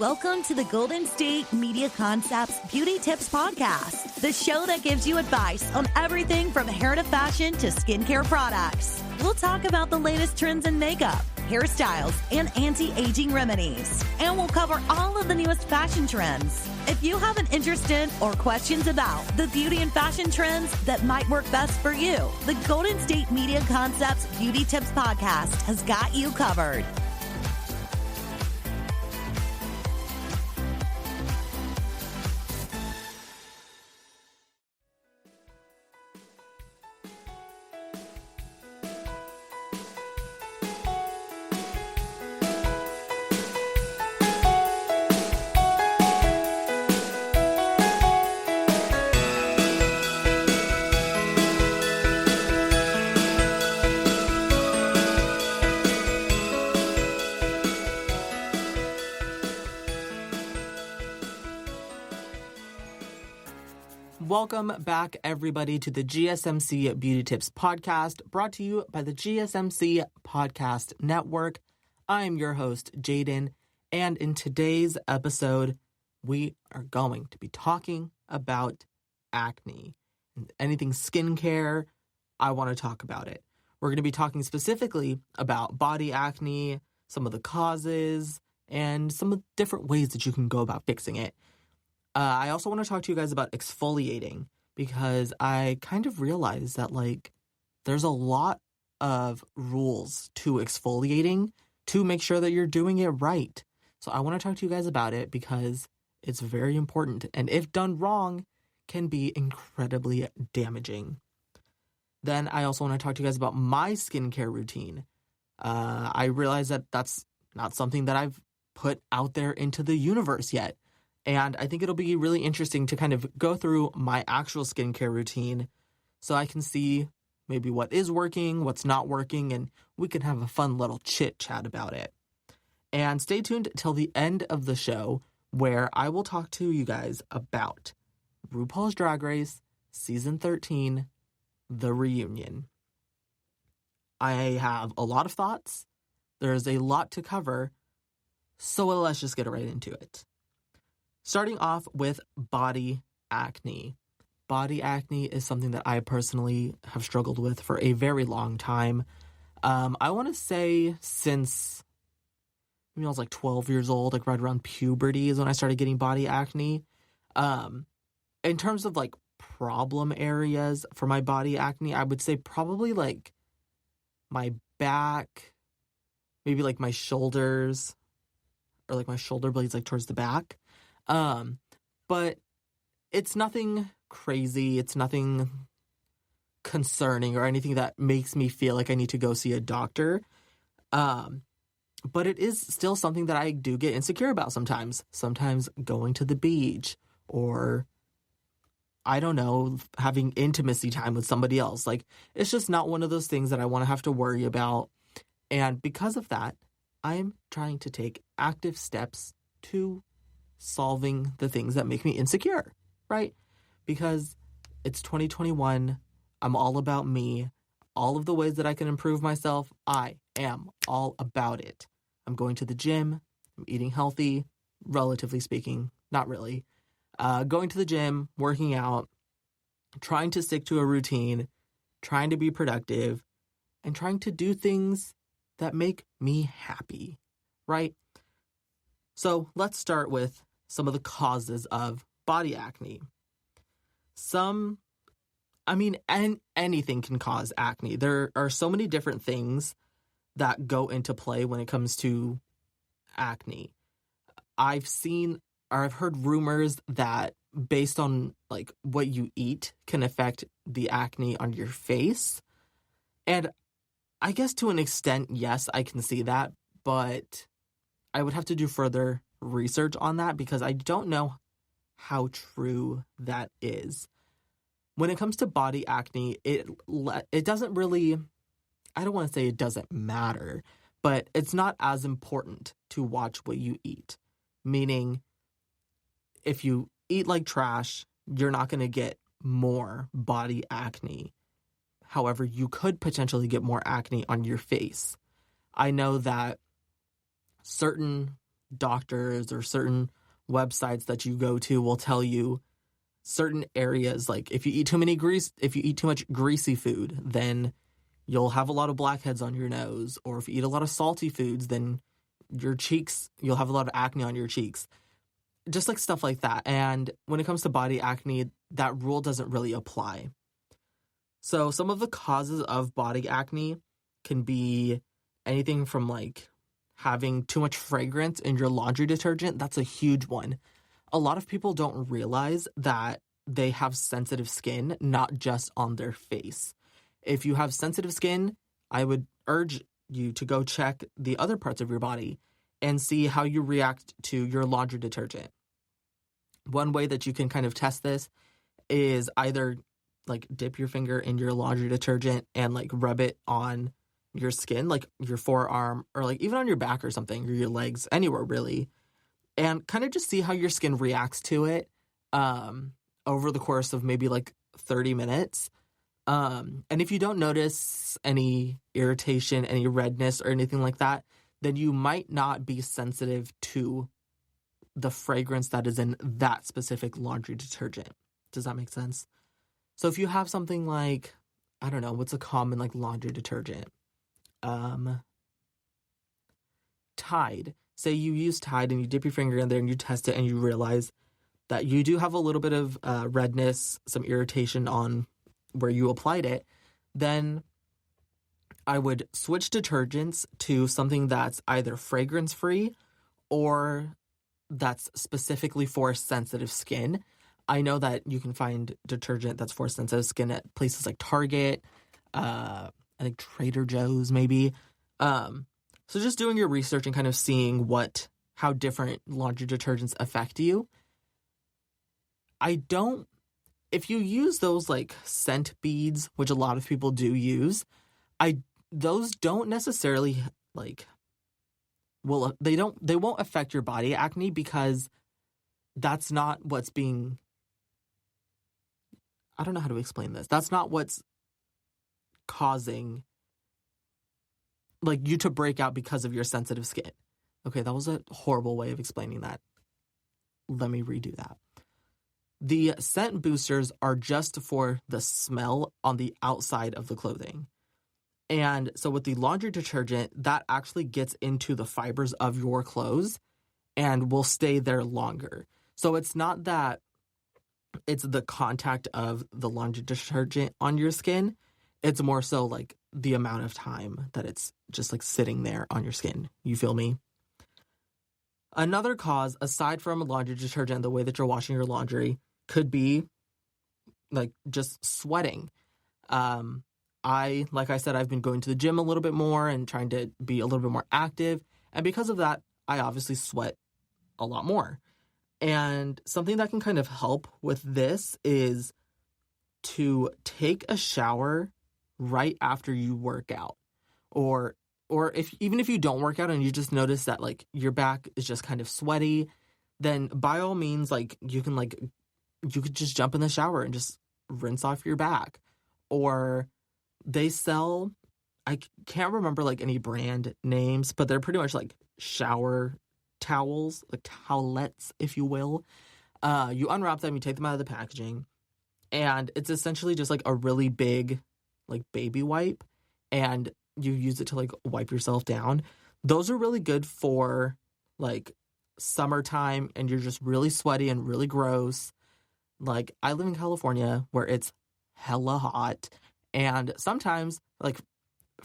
Welcome to the Golden State Media Concepts Beauty Tips Podcast, the show that gives you advice on everything from hair to fashion to skincare products. We'll talk about the latest trends in makeup, hairstyles, and anti-aging remedies. And we'll cover all of the newest fashion trends. If you have an interest in or questions about the beauty and fashion trends that might work best for you, the Golden State Media Concepts Beauty Tips Podcast has got you covered. Welcome back, everybody, to the GSMC Beauty Tips Podcast, brought to you by the GSMC Podcast Network. I'm your host, Jaiden, and in today's episode, we are going to be talking about acne. Anything skincare, I want to talk about it. We're going to be talking specifically about body acne, some of the causes, and some of the different ways that you can go about fixing it. I also want to talk to you guys about exfoliating because I kind of realized that, there's a lot of rules to exfoliating to make sure that you're doing it right. So I want to talk to you guys about it because it's very important, and if done wrong, can be incredibly damaging. Then I also want to talk to you guys about my skincare routine. I realize that that's not something that I've put out there into the universe yet. And I think it'll be really interesting to kind of go through my actual skincare routine so I can see maybe what is working, what's not working, and we can have a fun little chit chat about it. And stay tuned till the end of the show where I will talk to you guys about RuPaul's Drag Race Season 13, The Reunion. I have a lot of thoughts. There's a lot to cover, so let's just get right into it. Starting off with body acne. Body acne is something that I personally have struggled with for a very long time. I want to say since I was 12 years old, right around puberty is when I started getting body acne. In terms of problem areas for my body acne, I would say probably my back, maybe my shoulders, or my shoulder blades towards the back. But it's nothing crazy. It's nothing concerning or anything that makes me feel like I need to go see a doctor. But it is still something that I do get insecure about sometimes. Sometimes going to the beach or, I don't know, having intimacy time with somebody else. It's just not one of those things that I want to have to worry about. And because of that, I'm trying to take active steps to solving the things that make me insecure, right? Because it's 2021. I'm all about me. All of the ways that I can improve myself, I am all about it. I'm going to the gym. I'm eating healthy, relatively speaking, not really. Going to the gym, working out, trying to stick to a routine, trying to be productive, and trying to do things that make me happy, right? So let's start with some of the causes of body acne. Anything can cause acne. There are so many different things that go into play when it comes to acne. I've heard rumors that based on what you eat can affect the acne on your face. And I guess to an extent, yes, I can see that, but I would have to do further research on that because I don't know how true that is. When it comes to body acne, it doesn't really, I don't want to say it doesn't matter, but it's not as important to watch what you eat. Meaning, if you eat like trash, you're not going to get more body acne. However, you could potentially get more acne on your face. I know that certain doctors or certain websites that you go to will tell you certain areas, like if you eat too much greasy food, then you'll have a lot of blackheads on your nose. Or if you eat a lot of salty foods, then you'll have a lot of acne on your cheeks. Just like stuff like that. And when it comes to body acne, that rule doesn't really apply. So some of the causes of body acne can be anything from like having too much fragrance in your laundry detergent. That's a huge one. A lot of people don't realize that they have sensitive skin, not just on their face. If you have sensitive skin, I would urge you to go check the other parts of your body and see how you react to your laundry detergent. One way that you can kind of test this is either like dip your finger in your laundry detergent and like rub it on your skin, like your forearm or like even on your back or something, or your legs, anywhere really, and kind of just see how your skin reacts to it over the course of maybe like 30 minutes. And if you don't notice any irritation, any redness or anything like that, then you might not be sensitive to the fragrance that is in that specific laundry detergent. Does that make sense? So if you have something like, I don't know, what's a common like laundry detergent? Tide. Say you use Tide and you dip your finger in there and you test it and you realize that you do have a little bit of redness, some irritation on where you applied it, then I would switch detergents to something that's either fragrance-free or that's specifically for sensitive skin. I know that you can find detergent that's for sensitive skin at places like Target, I think Trader Joe's maybe. So just doing your research and kind of seeing how different laundry detergents affect you. If you use those like scent beads, which a lot of people do use, those don't necessarily like they won't affect your body acne, because that's not what's being, I don't know how to explain this. That's not what's causing like you to break out because of your sensitive skin. Okay, that was a horrible way of explaining that. Let me redo that. The scent boosters are just for the smell on the outside of the clothing. And so with the laundry detergent, that actually gets into the fibers of your clothes and will stay there longer. So it's not that it's the contact of the laundry detergent on your skin. It's more so like the amount of time that it's just like sitting there on your skin. You feel me? Another cause, aside from laundry detergent, the way that you're washing your laundry, could be like just sweating. Like I said, I've been going to the gym a little bit more and trying to be a little bit more active. And because of that, I obviously sweat a lot more. And something that can kind of help with this is to take a shower right after you work out. Or even if you don't work out and you just notice that like your back is just kind of sweaty, then by all means, like you could just jump in the shower and just rinse off your back. Or they sell, I can't remember like any brand names, but they're pretty much like shower towels, like towelettes, if you will. You unwrap them, you take them out of the packaging, and it's essentially just like a really big like baby wipe, and you use it to like wipe yourself down. Those are really good for like summertime and you're just really sweaty and really gross. Like I live in California where it's hella hot, and sometimes like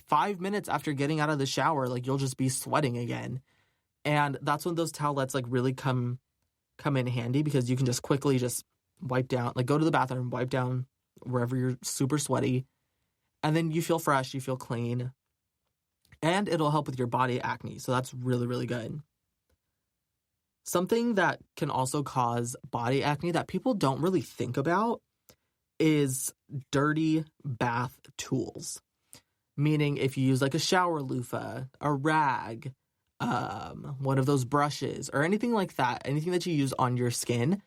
5 minutes after getting out of the shower, like you'll just be sweating again. And that's when those towelettes like really come in handy, because you can just quickly just wipe down, like go to the bathroom, wipe down wherever you're super sweaty, and then you feel fresh, you feel clean, and it'll help with your body acne. So that's really, really good. Something that can also cause body acne that people don't really think about is dirty bath tools. Meaning if you use like a shower loofah, a rag, one of those brushes, or anything like that, anything that you use on your skin,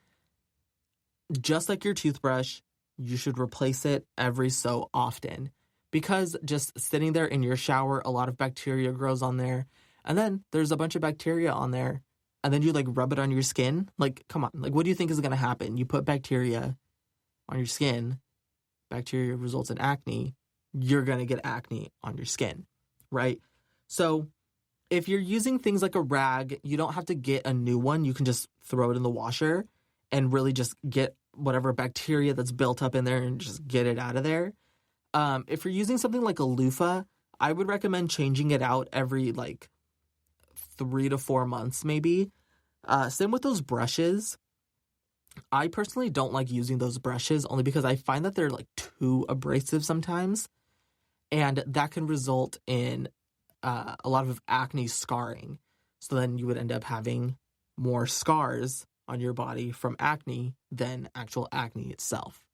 just like your toothbrush, you should replace it every so often. Because just sitting there in your shower, a lot of bacteria grows on there. And then there's a bunch of bacteria on there and then you like rub it on your skin. Like, come on. Like, what do you think is going to happen? You put bacteria on your skin. Bacteria results in acne. You're going to get acne on your skin, right? So if you're using things like a rag, you don't have to get a new one. You can just throw it in the washer and really just get whatever bacteria that's built up in there and just get it out of there. If you're using something like a loofah, I would recommend changing it out every like 3 to 4 months maybe. Same with those brushes. I personally don't like using those brushes only because I find that they're like too abrasive sometimes. And that can result in a lot of acne scarring. So then you would end up having more scars on your body from acne than actual acne itself.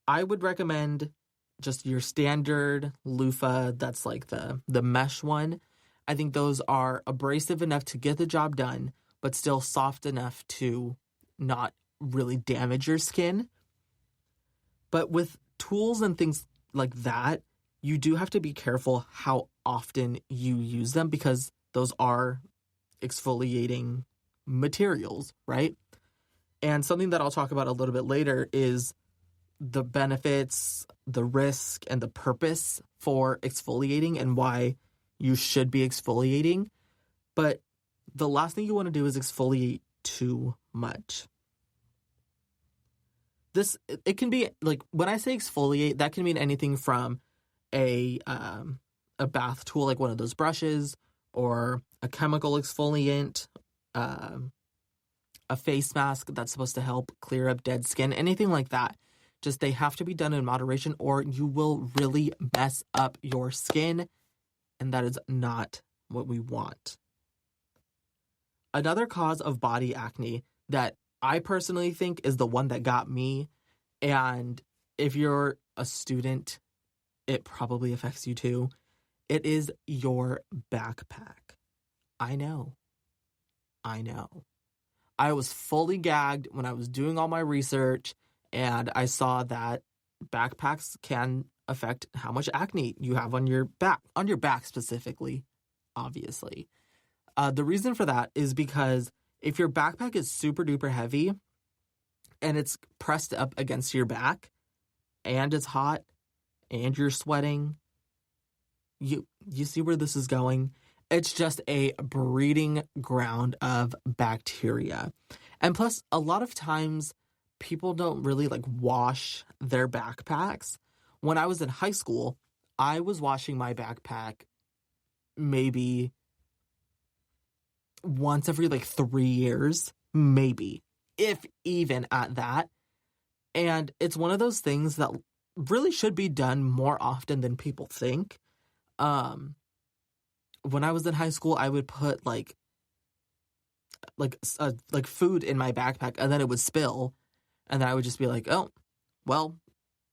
I would recommend just your standard loofah, that's like the mesh one. I think those are abrasive enough to get the job done, but still soft enough to not really damage your skin. But with tools and things like that, you do have to be careful how often you use them because those are exfoliating materials, right? And something that I'll talk about a little bit later is the benefits, the risk, and the purpose for exfoliating and why you should be exfoliating. But the last thing you want to do is exfoliate too much. It can be like, when I say exfoliate, that can mean anything from a bath tool, like one of those brushes, or a chemical exfoliant, a face mask that's supposed to help clear up dead skin, anything like that. Just they have to be done in moderation or you will really mess up your skin, and that is not what we want. Another cause of body acne that I personally think is the one that got me, and if you're a student, it probably affects you too. It is your backpack. I know. I was fully gagged when I was doing all my research, and I saw that backpacks can affect how much acne you have on your back specifically, obviously. The reason for that is because if your backpack is super duper heavy and it's pressed up against your back and it's hot and you're sweating, you see where this is going? It's just a breeding ground of bacteria. And plus, a lot of times people don't really like wash their backpacks. When I was in high school, I was washing my backpack maybe once every like 3 years, maybe, if even at that. And it's one of those things that really should be done more often than people think. When I was in high school, I would put like food in my backpack, and then it would spill, and then I would just be like, oh, well,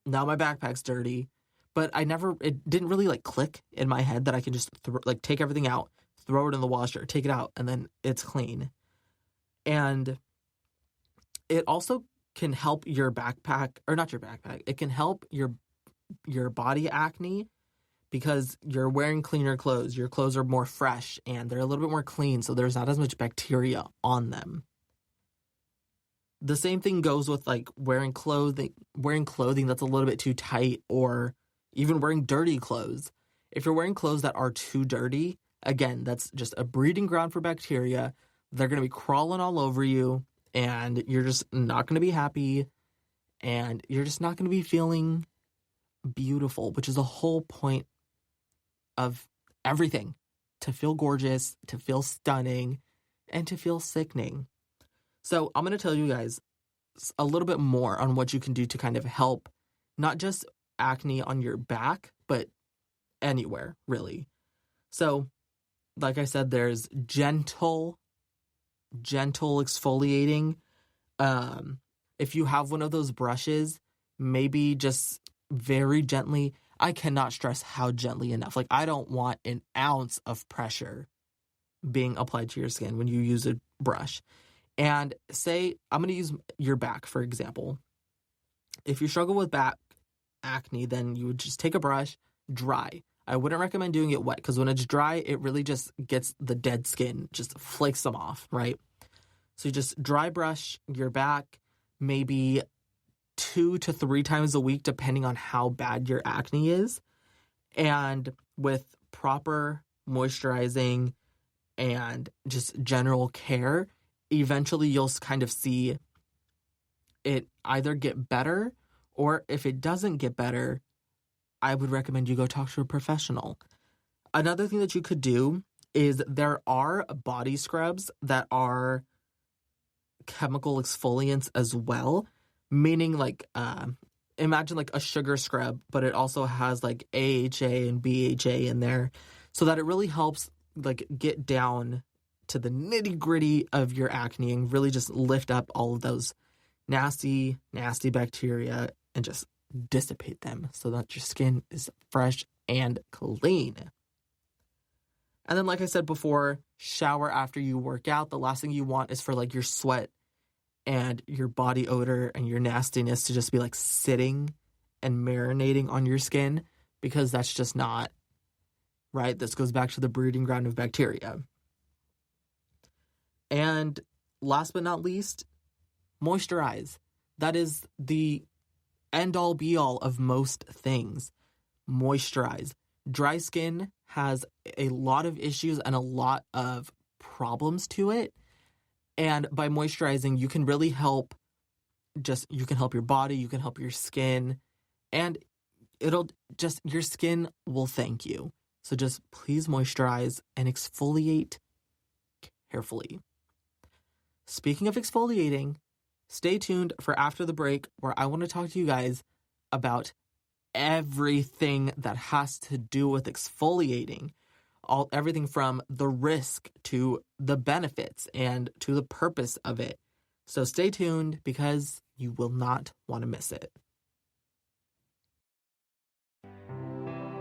now my backpack's dirty. But it didn't really like click in my head that I can just take everything out, throw it in the washer, take it out, and then it's clean. And it also can help your backpack, or not your backpack, it can help your body acne because you're wearing cleaner clothes. Your clothes are more fresh and they're a little bit more clean, so there's not as much bacteria on them. The same thing goes with like wearing clothing that's a little bit too tight, or even wearing dirty clothes. If you're wearing clothes that are too dirty, again, that's just a breeding ground for bacteria. They're going to be crawling all over you, and you're just not going to be happy, and you're just not going to be feeling beautiful, which is the whole point of everything: to feel gorgeous, to feel stunning, and to feel sickening. So I'm going to tell you guys a little bit more on what you can do to kind of help not just acne on your back, but anywhere, really. So, like I said, there's gentle exfoliating. If you have one of those brushes, maybe just very gently. I cannot stress how gently enough. Like, I don't want an ounce of pressure being applied to your skin when you use a brush. And say, I'm going to use your back, for example. If you struggle with back acne, then you would just take a brush, dry. I wouldn't recommend doing it wet because when it's dry, it really just gets the dead skin, just flakes them off, right? So you just dry brush your back maybe 2 to 3 times a week, depending on how bad your acne is. And with proper moisturizing and just general care, eventually you'll kind of see it either get better, or if it doesn't get better, I would recommend you go talk to a professional. Another thing that you could do is there are body scrubs that are chemical exfoliants as well, meaning like imagine like a sugar scrub, but it also has like AHA and BHA in there, so that it really helps like get down to the nitty-gritty of your acne and really just lift up all of those nasty bacteria and just dissipate them so that your skin is fresh and clean. And then, like I said before, shower after you work out. The last thing you want is for like your sweat and your body odor and your nastiness to just be like sitting and marinating on your skin, because that's just not right. This goes back to the breeding ground of bacteria. And last but not least, moisturize. That is the end-all be-all of most things. Moisturize. Dry skin has a lot of issues and a lot of problems to it. And by moisturizing, you can really help. You can help your body, you can help your skin, and your skin will thank you. So just please moisturize and exfoliate carefully. Speaking of exfoliating, stay tuned for after the break, where I want to talk to you guys about everything that has to do with exfoliating. Everything from the risk to the benefits and to the purpose of it. So stay tuned, because you will not want to miss it.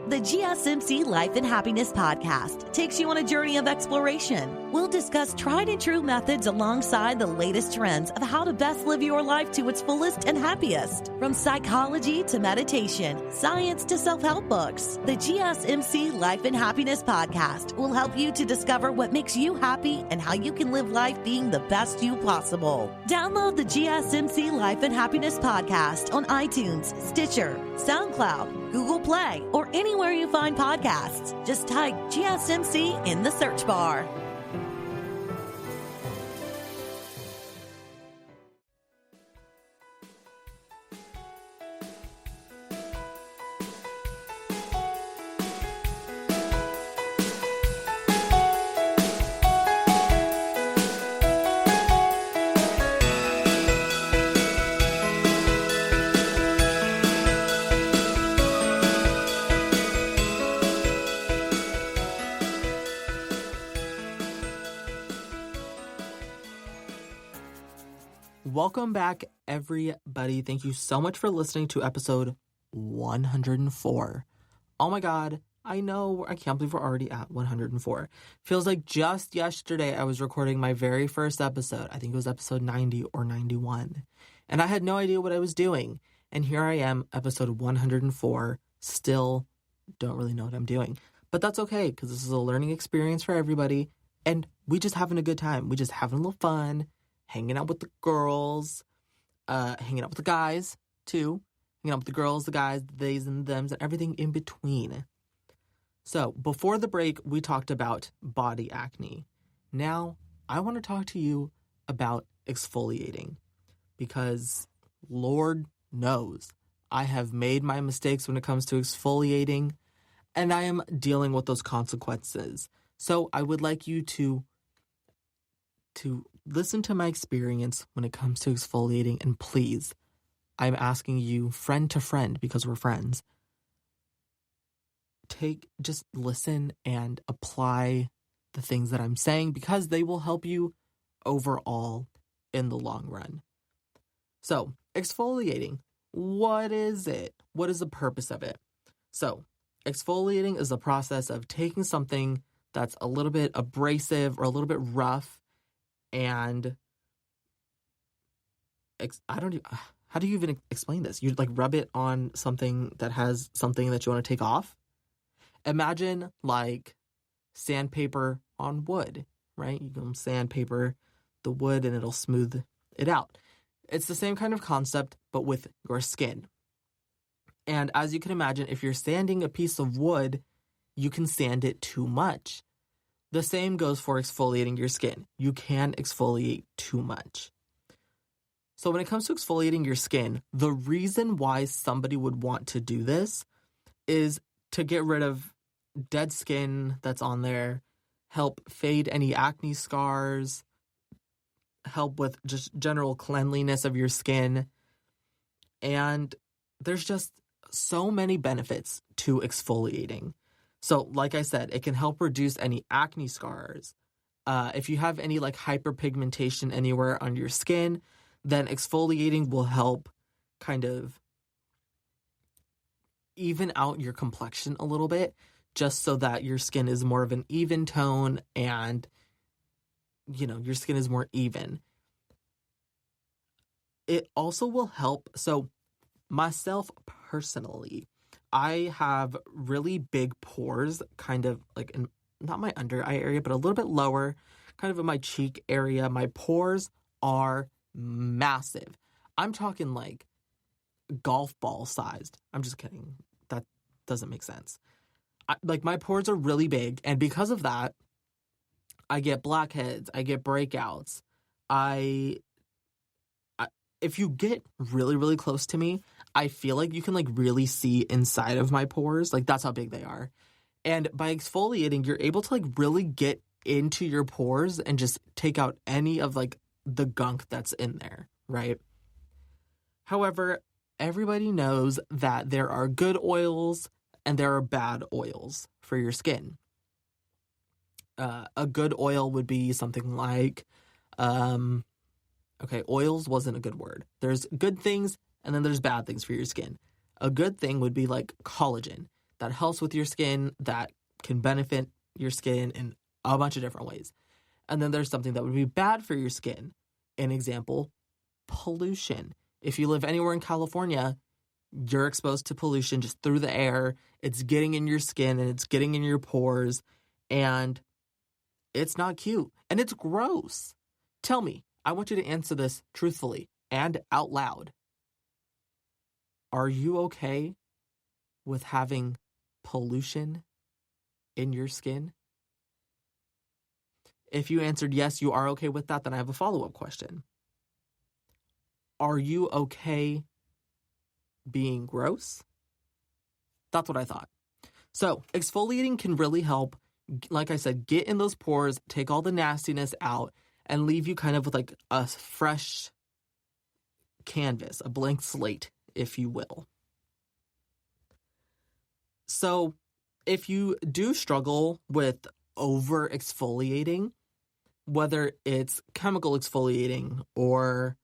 The GSMC Life and Happiness podcast takes you on a journey of exploration. We'll discuss tried and true methods alongside the latest trends of how to best live your life to its fullest and happiest. From psychology to meditation, science to self-help books, the GSMC Life and Happiness podcast will help you to discover what makes you happy and how you can live life being the best you possible. Download the GSMC Life and Happiness podcast on iTunes, Stitcher, SoundCloud, Google Play, or anywhere you find podcasts. Just type GSMC in the search bar. Welcome back, everybody. Thank you so much for listening to episode 104. Oh my God, I know, I can't believe we're already at 104. Feels like just yesterday I was recording my very first episode. I think it was episode 90 or 91. And I had no idea what I was doing. And here I am, episode 104, still don't really know what I'm doing. But that's okay, because this is a learning experience for everybody. And we just having a good time. We just having a little fun. Hanging out with the girls, hanging out with the guys, too. Hanging out with the girls, the guys, the theys and the thems, and everything in between. So, before the break, we talked about body acne. Now, I want to talk to you about exfoliating. Because, Lord knows, I have made my mistakes when it comes to exfoliating, and I am dealing with those consequences. So, I would like you to listen to my experience when it comes to exfoliating, and please, I'm asking you, friend to friend, because we're friends, just listen and apply the things that I'm saying, because they will help you overall in the long run. So, exfoliating, what is it? What is the purpose of it? So, exfoliating is the process of taking something that's a little bit abrasive or a little bit rough, and how do you even explain this? You like rub it on something that has something that you want to take off, Imagine like sandpaper on wood, right? You can sandpaper the wood and it'll smooth it out. It's the same kind of concept, but with your skin. And as you can imagine, if you're sanding a piece of wood, you can sand it too much. The same goes for exfoliating your skin. You can exfoliate too much. So when it comes to exfoliating your skin, the reason why somebody would want to do this is to get rid of dead skin that's on there, help fade any acne scars, help with just general cleanliness of your skin. And there's just so many benefits to exfoliating. So like I said, it can help reduce any acne scars. If you have any like hyperpigmentation anywhere on your skin, then exfoliating will help kind of even out your complexion a little bit, just so that your skin is more of an even tone and, you know, your skin is more even. It also will help. So myself personally, I have really big pores, kind of like in not my under eye area, but a little bit lower, kind of in my cheek area. My pores are massive. I'm talking like golf ball sized. I'm just kidding. That doesn't make sense. Like my pores are really big, and because of that, I get blackheads, I get breakouts. If you get really, really close to me, I feel like you can like really see inside of my pores. Like that's how big they are. And by exfoliating, you're able to like really get into your pores and just take out any of like the gunk that's in there, right? However, everybody knows that there are good oils and there are bad oils for your skin. A good oil would be something like, oils wasn't a good word. There's good things and then there's bad things for your skin. A good thing would be like collagen that helps with your skin, that can benefit your skin in a bunch of different ways. And then there's something that would be bad for your skin. An example, pollution. If you live anywhere in California, you're exposed to pollution just through the air. It's getting in your skin and it's getting in your pores, and it's not cute and it's gross. Tell me, I want you to answer this truthfully and out loud. Are you okay with having pollution in your skin? If you answered yes, you are okay with that, then I have a follow-up question. Are you okay being gross? That's what I thought. So exfoliating can really help, like I said, get in those pores, take all the nastiness out, and leave you kind of with like a fresh canvas, a blank slate, if you will. So if you do struggle with over exfoliating, whether it's chemical exfoliating or,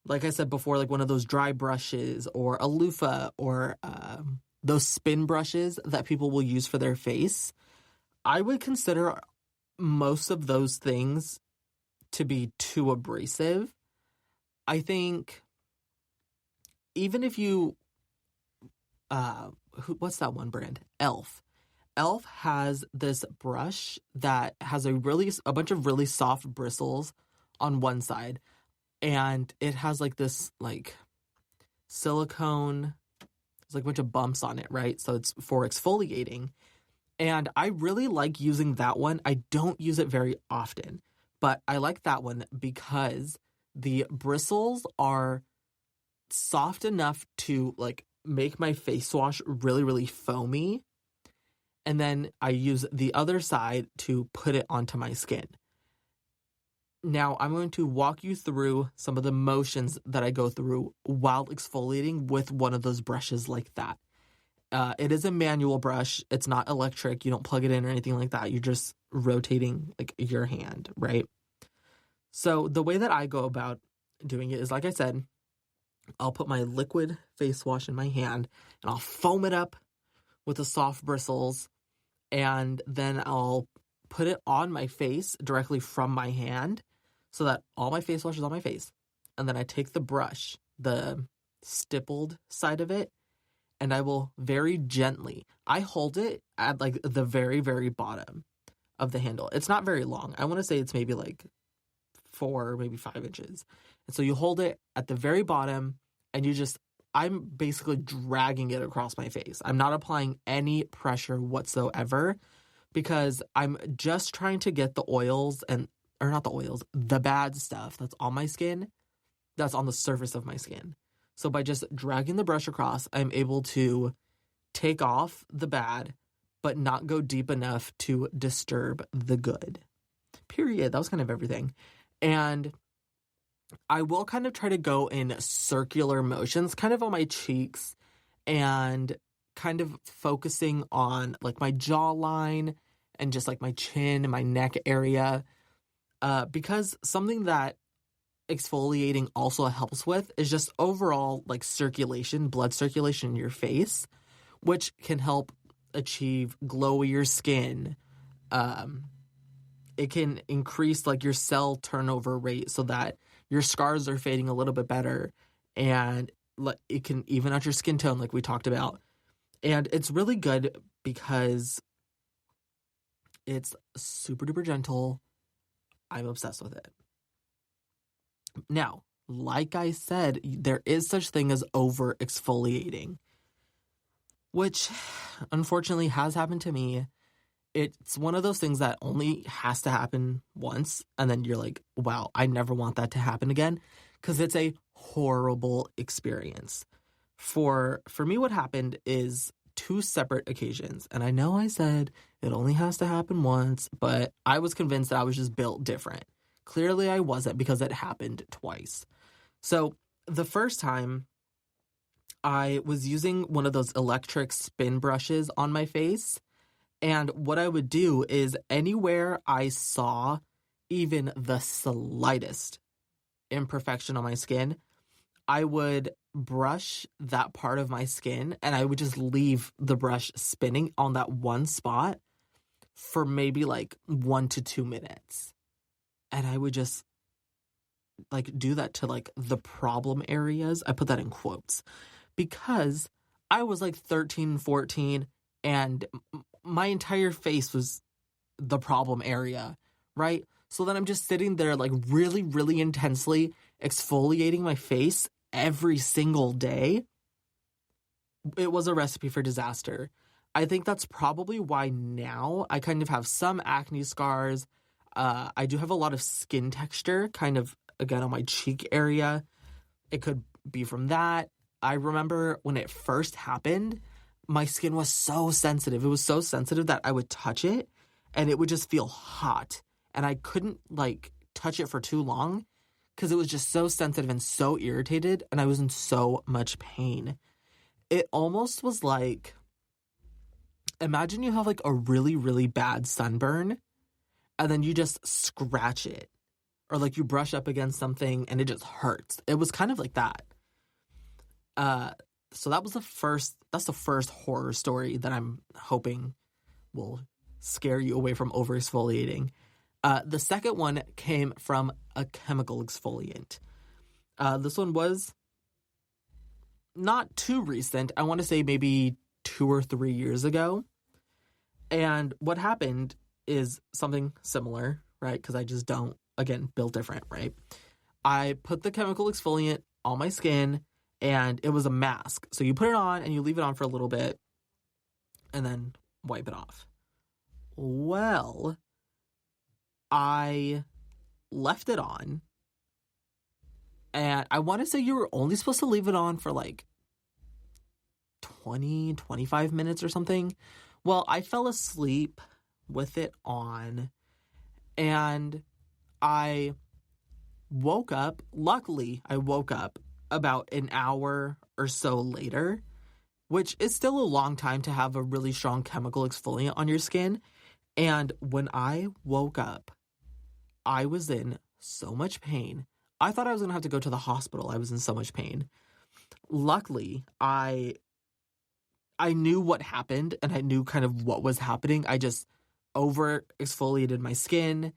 like I said before, like one of those dry brushes or a loofah or those spin brushes that people will use for their face, I would consider most of those things to be too abrasive. I think even if you, what's that one brand? Elf. Elf has this brush that has a bunch of really soft bristles on one side, and it has like this like silicone, there's like a bunch of bumps on it, right? So it's for exfoliating. And I really like using that one. I don't use it very often, but I like that one because the bristles are soft enough to like make my face wash really, really foamy. And then I use the other side to put it onto my skin. Now, I'm going to walk you through some of the motions that I go through while exfoliating with one of those brushes like that. It is a manual brush. It's not electric. You don't plug it in or anything like that. You're just rotating like your hand, right? So the way that I go about doing it is, like I said, I'll put my liquid face wash in my hand and I'll foam it up with the soft bristles, and then I'll put it on my face directly from my hand so that all my face wash is on my face. And then I take the brush, the stippled side of it, and I will very gently, I hold it at like the very, very bottom of the handle. It's not very long. I want to say it's maybe like 4, maybe 5 inches. And so you hold it at the very bottom and I'm basically dragging it across my face. I'm not applying any pressure whatsoever because I'm just trying to get the oils the bad stuff that's on my skin, that's on the surface of my skin. So by just dragging the brush across, I'm able to take off the bad, but not go deep enough to disturb the good. Period. That was kind of everything. And I will kind of try to go in circular motions, kind of on my cheeks and kind of focusing on like my jawline and just like my chin and my neck area. Because something that exfoliating also helps with is just overall like circulation, blood circulation in your face, which can help achieve glowier skin. It can increase like your cell turnover rate so that your scars are fading a little bit better, and it can even out your skin tone like we talked about. And it's really good because it's super duper gentle. I'm obsessed with it. Now, like I said, there is such thing as over exfoliating, which unfortunately has happened to me. It's one of those things that only has to happen once, and then you're like, wow, I never want that to happen again, because it's a horrible experience. For me, what happened is 2 separate occasions, and I know I said it only has to happen once, but I was convinced that I was just built different. Clearly I wasn't, because it happened twice. So the first time, I was using one of those electric spin brushes on my face. And what I would do is anywhere I saw even the slightest imperfection on my skin, I would brush that part of my skin and I would just leave the brush spinning on that one spot for maybe like 1 to 2 minutes. And I would just like do that to like the problem areas. I put that in quotes because I was like 13, 14 and my entire face was the problem area, right? So then I'm just sitting there like really, really intensely exfoliating my face every single day. It was a recipe for disaster. I think that's probably why now I kind of have some acne scars. I do have a lot of skin texture kind of, again, on my cheek area. It could be from that. I remember when it first happened, my skin was so sensitive. It was so sensitive that I would touch it and it would just feel hot. And I couldn't like touch it for too long because it was just so sensitive and so irritated and I was in so much pain. It almost was like, imagine you have like a really, really bad sunburn and then you just scratch it or like you brush up against something and it just hurts. It was kind of like that. So that's the first horror story that I'm hoping will scare you away from over exfoliating. The second one came from a chemical exfoliant. This one was not too recent. I want to say maybe 2 or 3 years ago. And what happened is something similar, right? Because I just don't, again, built different, right? I put the chemical exfoliant on my skin and it was a mask. So you put it on and you leave it on for a little bit and then wipe it off. Well, I left it on and I want to say you were only supposed to leave it on for like 20-25 minutes or something. Well, I fell asleep with it on and I woke up. Luckily, I woke up about an hour or so later, which is still a long time to have a really strong chemical exfoliant on your skin. And when I woke up, I was in so much pain. I thought I was going to have to go to the hospital. I was in so much pain. Luckily, I knew what happened and I knew kind of what was happening. I just over exfoliated my skin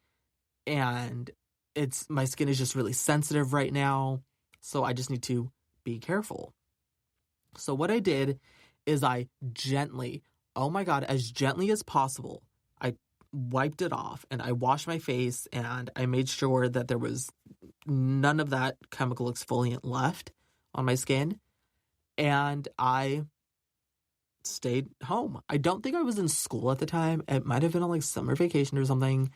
and my skin is just really sensitive right now. So I just need to be careful. So what I did is I gently oh my God, as gently as possible, I wiped it off and I washed my face and I made sure that there was none of that chemical exfoliant left on my skin. And I stayed home. I don't think I was in school at the time. It might have been on like summer vacation or something.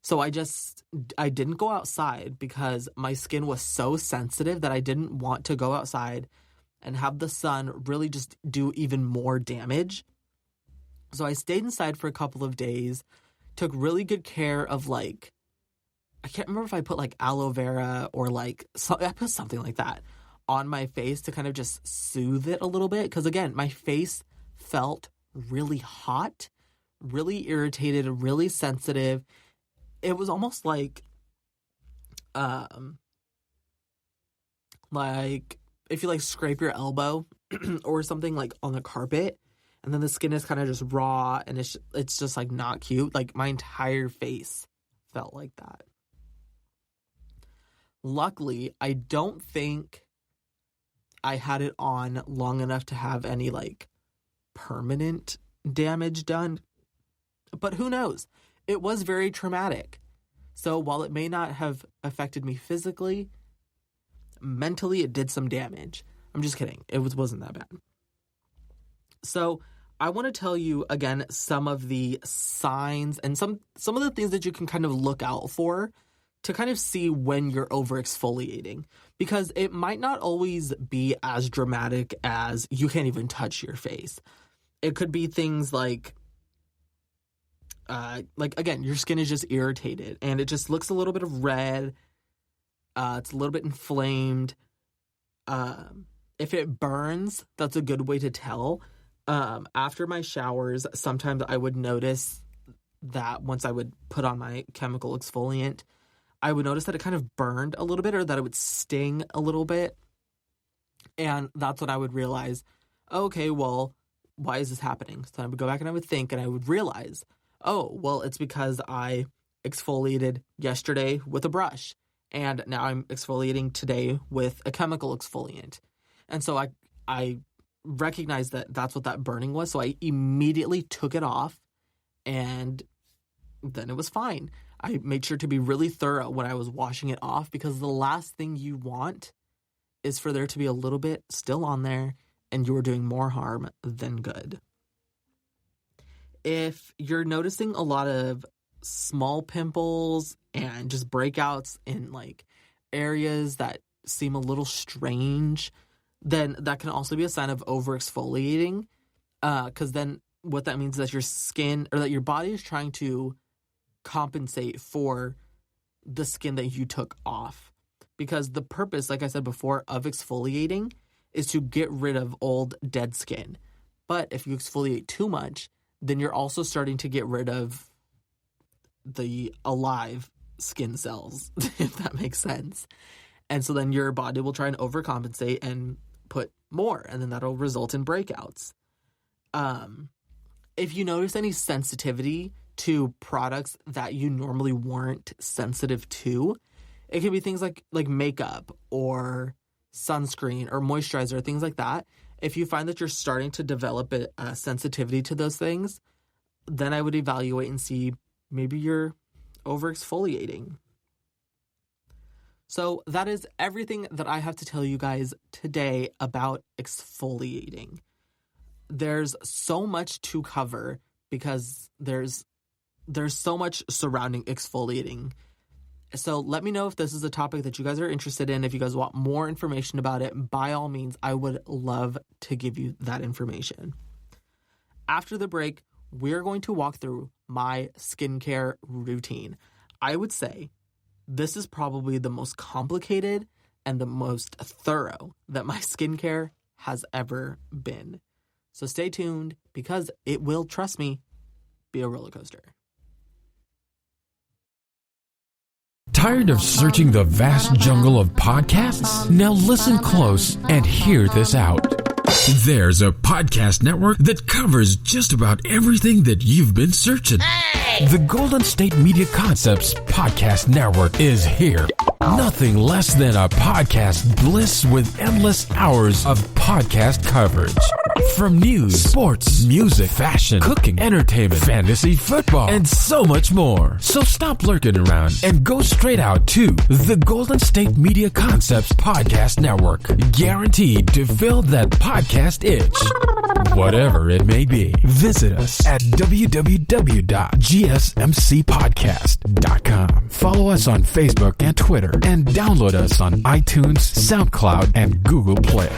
So I didn't go outside because my skin was so sensitive that I didn't want to go outside and have the sun really just do even more damage. So I stayed inside for a couple of days, took really good care of like, I can't remember if I put like aloe vera or like, I put something like that on my face to kind of just soothe it a little bit. Because again, my face felt really hot, really irritated, really sensitive. It was almost like if you like scrape your elbow or something like on the carpet, and then the skin is kind of just raw and it's just like not cute. Like my entire face felt like that. Luckily, I don't think I had it on long enough to have any like permanent damage done. But who knows? It was very traumatic. So while it may not have affected me physically, mentally it did some damage. I'm just kidding. It wasn't that bad. So I want to tell you again some of the signs and some of the things that you can kind of look out for to kind of see when you're over exfoliating, because it might not always be as dramatic as you can't even touch your face. It could be things like again, your skin is just irritated and it just looks a little bit of red. It's a little bit inflamed. If it burns, that's a good way to tell. After my showers, sometimes I would notice that once I would put on my chemical exfoliant, I would notice that it kind of burned a little bit or that it would sting a little bit. And that's when I would realize, okay, well, why is this happening? So I would go back and I would think and I would realize, oh, well, it's because I exfoliated yesterday with a brush and now I'm exfoliating today with a chemical exfoliant. And so I recognized that that's what that burning was. So I immediately took it off and then it was fine. I made sure to be really thorough when I was washing it off, because the last thing you want is for there to be a little bit still on there and you're doing more harm than good. If you're noticing a lot of small pimples and just breakouts in like areas that seem a little strange, then that can also be a sign of over exfoliating. Because then what that means is that your skin or that your body is trying to compensate for the skin that you took off. Because the purpose, like I said before, of exfoliating is to get rid of old dead skin. But if you exfoliate too much, then you're also starting to get rid of the alive skin cells, if that makes sense. And so then your body will try and overcompensate and put more, and then that'll result in breakouts. If you notice any sensitivity to products that you normally weren't sensitive to, it can be things like makeup or sunscreen or moisturizer, things like that. If you find that you're starting to develop a sensitivity to those things, then I would evaluate and see maybe you're over exfoliating. So that is everything that I have to tell you guys today about exfoliating. There's so much to cover because there's so much surrounding exfoliating. So let me know if this is a topic that you guys are interested in. If you guys want more information about it, by all means, I would love to give you that information. After the break, we're going to walk through my skincare routine. I would say this is probably the most complicated and the most thorough that my skincare has ever been. So stay tuned because it will, trust me, be a roller coaster. Tired of searching the vast jungle of podcasts? Now listen close and hear this out. There's a podcast network that covers just about everything that you've been searching. Hey! The Golden State Media Concepts Podcast Network is here. Nothing less than a podcast bliss with endless hours of podcast coverage. From news, sports, music, fashion, cooking, entertainment, fantasy, football, and so much more. So stop lurking around and go straight out to the Golden State Media Concepts Podcast Network. Guaranteed to fill that podcast itch. Whatever it may be. Visit us at www.gsmcpodcast.com. Follow us on Facebook and Twitter, and download us on iTunes, SoundCloud, and Google Play.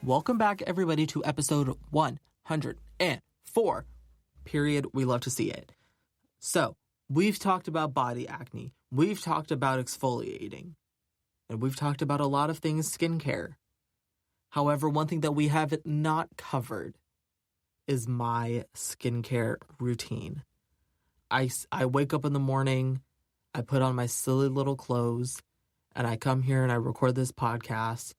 Welcome back, everybody, to episode 104. Period. We love to see it. So, we've talked about body acne. We've talked about exfoliating. And we've talked about a lot of things skincare. However, one thing that we have not covered is my skincare routine. I wake up in the morning, I put on my silly little clothes, and I come here and I record this podcast.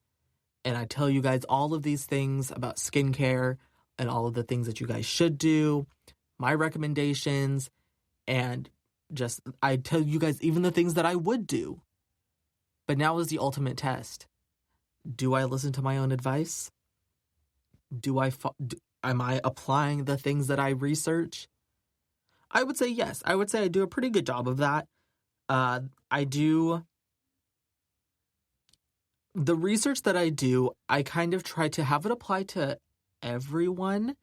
And I tell you guys all of these things about skincare and all of the things that you guys should do, my recommendations, and just I tell you guys even the things that I would do. But now is the ultimate test. Do I listen to my own advice? Am I applying the things that I research? I would say yes. I would say I do a pretty good job of that. I do. The research that I do, I kind of try to have it apply to everyone.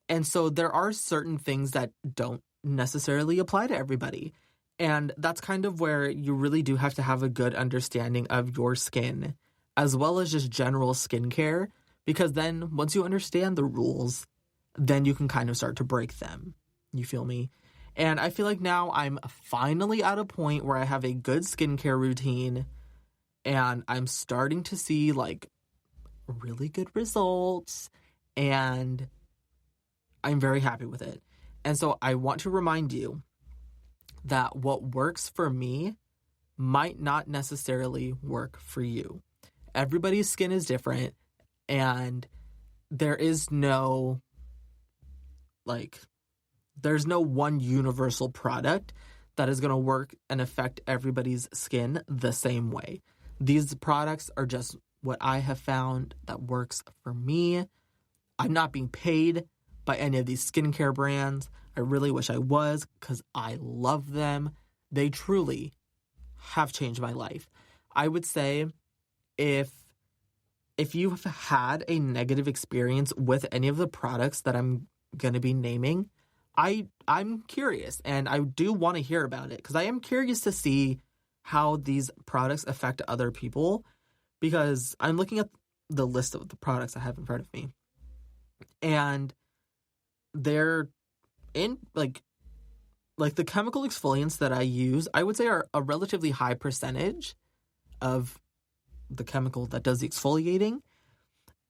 And so there are certain things that don't necessarily apply to everybody. And that's kind of where you really do have to have a good understanding of your skin, as well as just general skincare. Because then once you understand the rules, then you can kind of start to break them. You feel me? And I feel like now I'm finally at a point where I have a good skincare routine. And I'm starting to see, like, really good results. And I'm very happy with it. And so I want to remind you that what works for me might not necessarily work for you. Everybody's skin is different. And there is no, there's no one universal product that is going to work and affect everybody's skin the same way. These products are just what I have found that works for me. I'm not being paid by any of these skincare brands. I really wish I was, because I love them. They truly have changed my life. I would say if you've had a negative experience with any of the products that I'm going to be naming, I'm curious, and I do want to hear about it, because I am curious to see how these products affect other people, because I'm looking at the list of the products I have in front of me, and they're in like the chemical exfoliants that I use, I would say are a relatively high percentage of the chemical that does the exfoliating.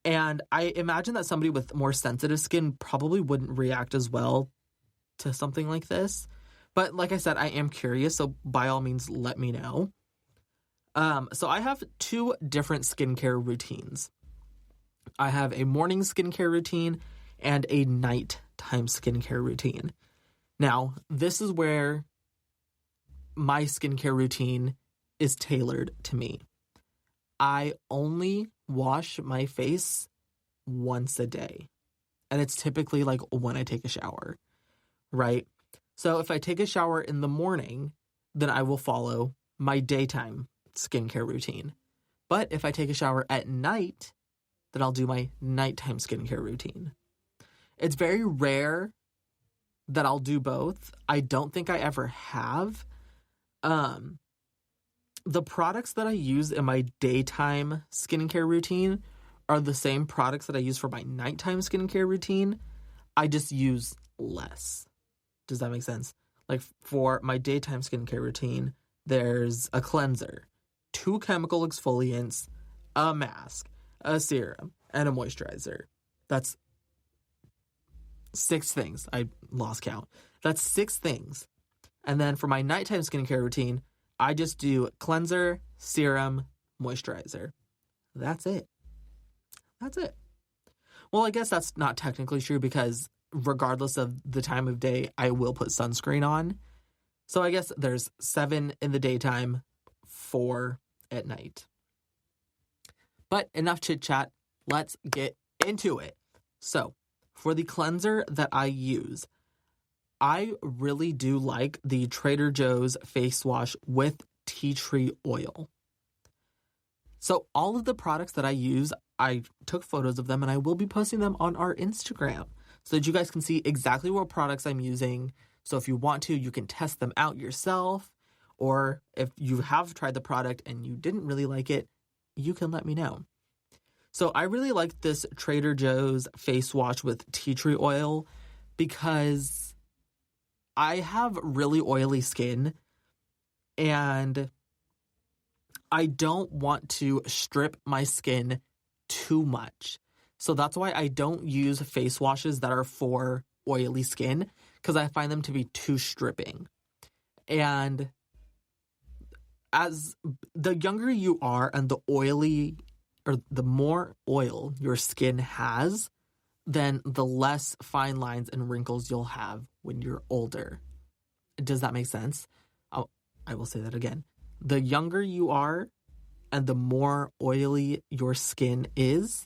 And I imagine that somebody with more sensitive skin probably wouldn't react as well to something like this. But like I said, I am curious, so by all means, let me know. So I have two different skincare routines. I have a morning skincare routine and a nighttime skincare routine. Now, this is where my skincare routine is tailored to me. I only wash my face once a day. And it's typically like when I take a shower, right? So if I take a shower in the morning, then I will follow my daytime skincare routine. But if I take a shower at night, then I'll do my nighttime skincare routine. It's very rare that I'll do both. I don't think I ever have. The products that I use in my daytime skincare routine are the same products that I use for my nighttime skincare routine. I just use less. Does that make sense? Like for my daytime skincare routine, there's a cleanser, 2 chemical exfoliants, a mask, a serum, and a moisturizer. That's 6 things. I lost count. That's 6 things. And then for my nighttime skincare routine, I just do cleanser, serum, moisturizer. That's it. That's it. Well, I guess that's not technically true because regardless of the time of day, I will put sunscreen on. So I guess there's 7 in the daytime, 4 at night. But enough chit chat. Let's get into it. So for the cleanser that I use, I really do like the Trader Joe's face wash with tea tree oil. So all of the products that I use, I took photos of them and I will be posting them on our Instagram so that you guys can see exactly what products I'm using. So if you want to, you can test them out yourself. Or if you have tried the product and you didn't really like it, you can let me know. So I really like this Trader Joe's face wash with tea tree oil because I have really oily skin and I don't want to strip my skin too much. So that's why I don't use face washes that are for oily skin because I find them to be too stripping. And as the younger you are and the more oil your skin has, then the less fine lines and wrinkles you'll have when you're older. Does that make sense? I will say that again. The younger you are and the more oily your skin is,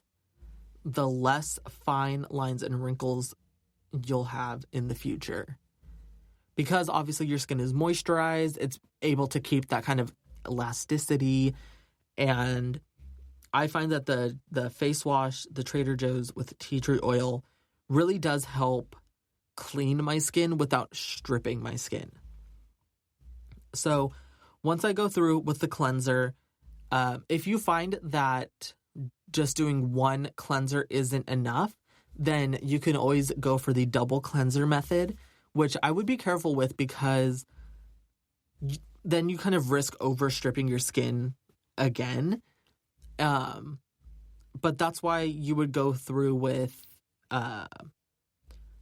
the less fine lines and wrinkles you'll have in the future. Because obviously your skin is moisturized, it's able to keep that kind of elasticity. And I find that the face wash, the Trader Joe's with tea tree oil, really does help clean my skin without stripping my skin. So once I go through with the cleanser, if you find that just doing one cleanser isn't enough, then you can always go for the double cleanser method, which I would be careful with because then you kind of risk overstripping your skin again. But that's why you would go through with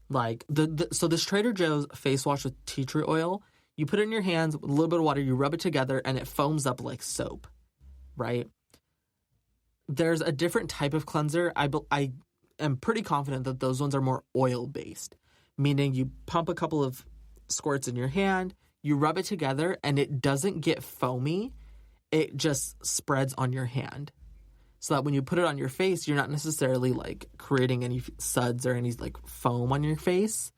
so this Trader Joe's face wash with tea tree oil, you put it in your hands with a little bit of water, you rub it together, and it foams up like soap, right? There's a different type of cleanser. I am pretty confident that those ones are more oil-based, meaning you pump a couple of squirts in your hand, you rub it together, and it doesn't get foamy. It just spreads on your hand. So that when you put it on your face, you're not necessarily like creating any suds or any like foam on your face.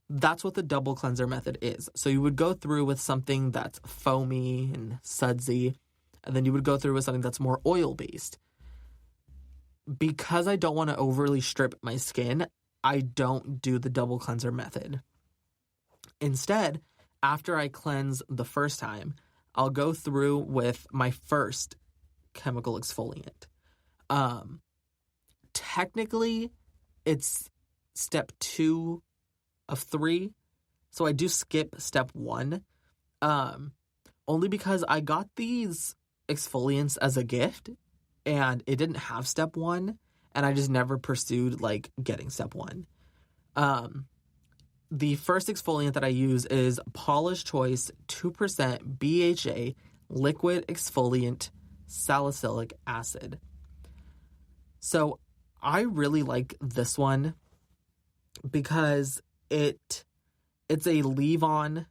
That's what the double cleanser method is. So you would go through with something that's foamy and sudsy, and then you would go through with something that's more oil-based. Because I don't want to overly strip my skin, I don't do the double cleanser method. Instead, after I cleanse the first time, I'll go through with my first chemical exfoliant. Technically, it's step 2 of 3, so I do skip step 1, only because I got these exfoliants as a gift, and it didn't have step 1, and I just never pursued, like, getting step 1. The first exfoliant that I use is Paula's Choice 2% BHA Liquid Exfoliant Salicylic Acid. So I really like this one because it's a leave-on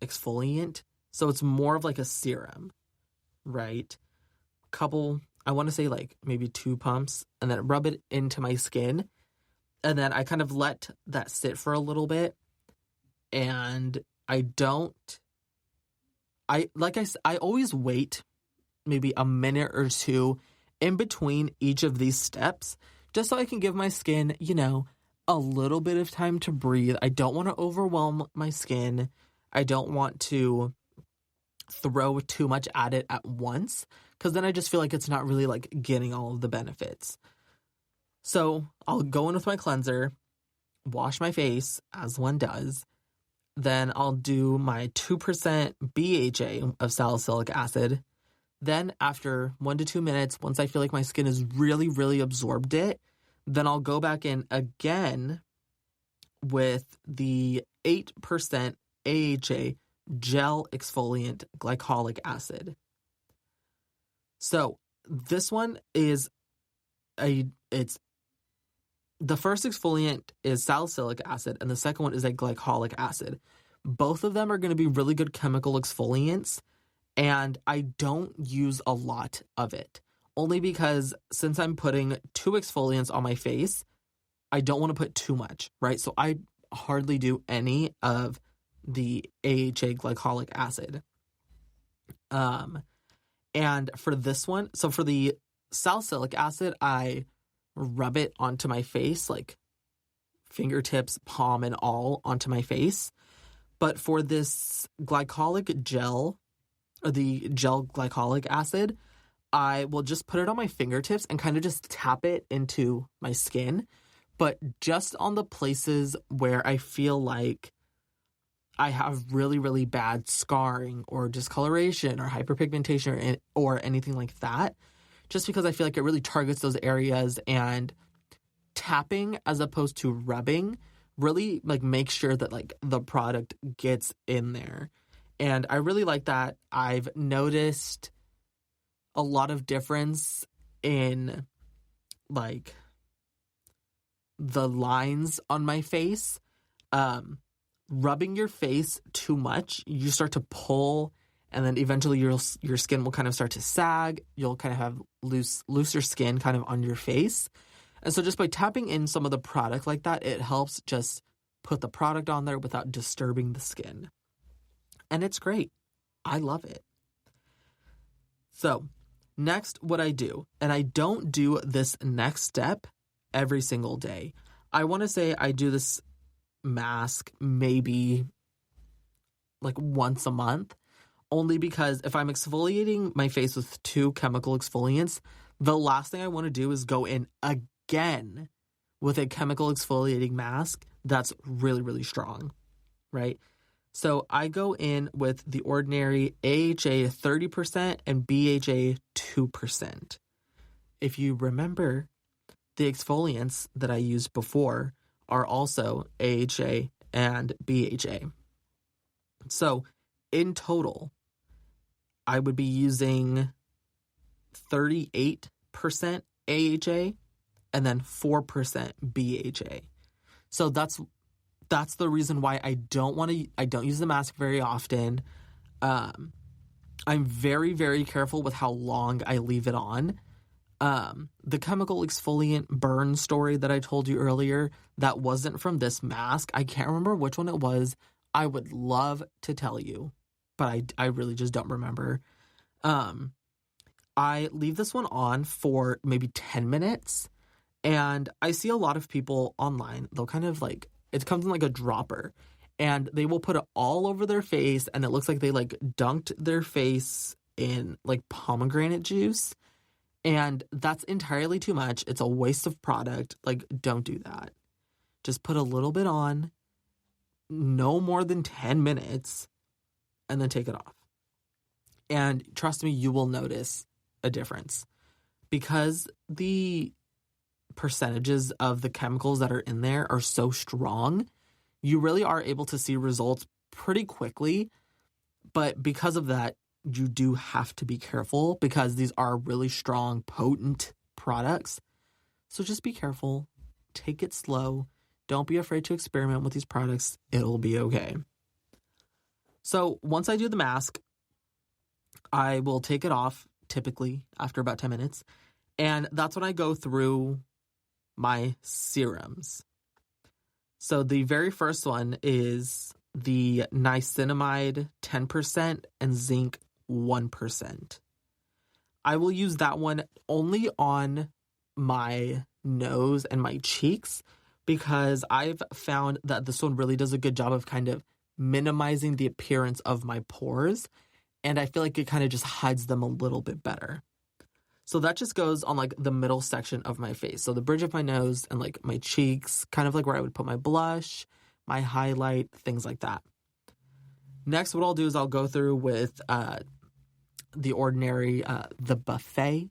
exfoliant, so it's more of like a serum, right? I want to say like maybe 2 pumps, and then rub it into my skin, and then I kind of let that sit for a little bit, and I always wait maybe a minute or 2 in between each of these steps, just so I can give my skin, a little bit of time to breathe. I don't want to overwhelm my skin. I don't want to throw too much at it at once, because then I just feel like it's not really like getting all of the benefits. So I'll go in with my cleanser, wash my face as one does, Then I'll do my 2% BHA of salicylic acid. Then after 1 to 2 minutes, once I feel like my skin has really, really absorbed it, then I'll go back in again with the 8% AHA gel exfoliant glycolic acid. So this one is it's the first exfoliant is salicylic acid and the second one is a glycolic acid. Both of them are going to be really good chemical exfoliants, and I don't use a lot of it. Only because since I'm putting 2 exfoliants on my face, I don't want to put too much, right? So I hardly do any of the AHA glycolic acid. And for this one, so for the salicylic acid, I rub it onto my face, like fingertips, palm, and all onto my face. But for this glycolic gel, or the gel glycolic acid, I will just put it on my fingertips and kind of just tap it into my skin, but just on the places where I feel like I have really, really bad scarring or discoloration or hyperpigmentation or anything like that, just because I feel like it really targets those areas, and tapping as opposed to rubbing really like makes sure that like the product gets in there. And I really like that. I've noticed a lot of difference in like the lines on my face. Rubbing your face too much, you start to pull, and then eventually your skin will kind of start to sag. You'll kind of have looser skin kind of on your face. And so just by tapping in some of the product like that, it helps just put the product on there without disturbing the skin. And it's great. I love it. So next, what I do, and I don't do this next step every single day. I want to say I do this mask maybe like once a month, only because if I'm exfoliating my face with 2 chemical exfoliants, the last thing I want to do is go in again with a chemical exfoliating mask that's really, really strong, right? So I go in with the ordinary AHA 30% and BHA 2%. If you remember, the exfoliants that I used before are also AHA and BHA. So in total, I would be using 38% AHA and then 4% BHA. So that's the reason why I don't use the mask very often. I'm very, very careful with how long I leave it on. The chemical exfoliant burn story that I told you earlier, that wasn't from this mask. I can't remember which one it was. I would love to tell you, but I really just don't remember. I leave this one on for maybe 10 minutes, and I see a lot of people online, they'll kind of like, it comes in like a dropper, and they will put it all over their face, and it looks like they like dunked their face in like pomegranate juice. And that's entirely too much. It's a waste of product. Like, don't do that. Just put a little bit on, no more than 10 minutes, and then take it off. And trust me, you will notice a difference. Because the percentages of the chemicals that are in there are so strong, you really are able to see results pretty quickly. But because of that, you do have to be careful, because these are really strong, potent products. So just be careful. Take it slow. Don't be afraid to experiment with these products. It'll be okay. So once I do the mask, I will take it off, typically after about 10 minutes. And that's when I go through my serums. So the very first one is the niacinamide 10% and zinc 1%. I will use that one only on my nose and my cheeks, because I've found that this one really does a good job of kind of minimizing the appearance of my pores, and I feel like it kind of just hides them a little bit better. So that just goes on like the middle section of my face. So the bridge of my nose and like my cheeks, kind of like where I would put my blush, my highlight, things like that. Next, what I'll do is I'll go through with the ordinary, the buffet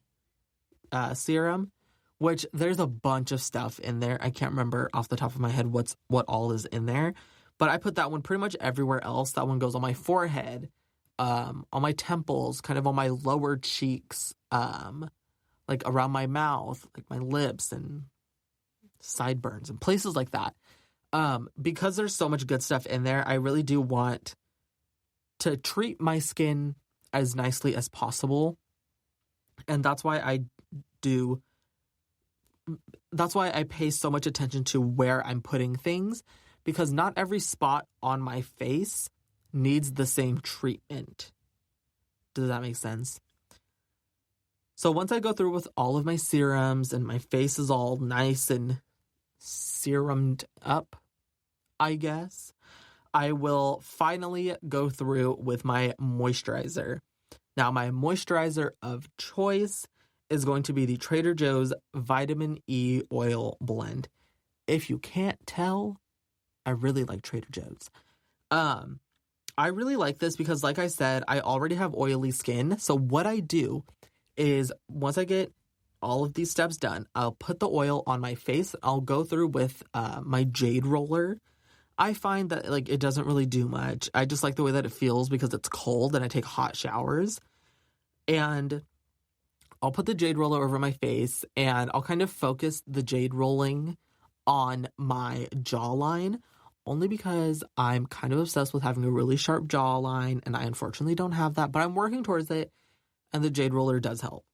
serum, which there's a bunch of stuff in there. I can't remember off the top of my head what all is in there, but I put that one pretty much everywhere else. That one goes on my forehead, on my temples, kind of on my lower cheeks, like around my mouth, like my lips and sideburns and places like that. Because there's so much good stuff in there, I really do want to treat my skin as nicely as possible. And that's why I pay so much attention to where I'm putting things, because not every spot on my face needs the same treatment. Does that make sense? So once I go through with all of my serums and my face is all nice and serumed up, I guess, I will finally go through with my moisturizer. Now, my moisturizer of choice is going to be the Trader Joe's Vitamin E Oil Blend. If you can't tell, I really like Trader Joe's. I really like this because, like I said, I already have oily skin. So what I do is once I get all of these steps done, I'll put the oil on my face. I'll go through with my jade roller. I find that it doesn't really do much. I just like the way that it feels because it's cold and I take hot showers. And I'll put the jade roller over my face and I'll kind of focus the jade rolling on my jawline, only because I'm kind of obsessed with having a really sharp jawline and I unfortunately don't have that, but I'm working towards it and the jade roller does help.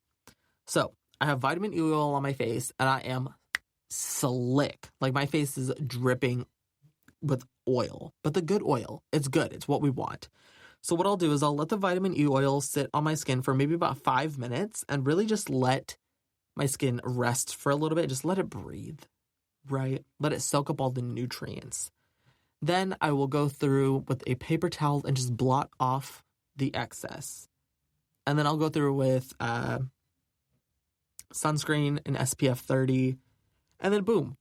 So I have vitamin E oil on my face and I am slick. Like my face is dripping with oil, but the good oil. It's good. It's what we want. So what I'll do is I'll let the vitamin E oil sit on my skin for maybe about 5 minutes and really just let my skin rest for a little bit. Just let it breathe, right? Let it soak up all the nutrients. Then I will go through with a paper towel and just blot off the excess. And then I'll go through with sunscreen and SPF 30. And then boom,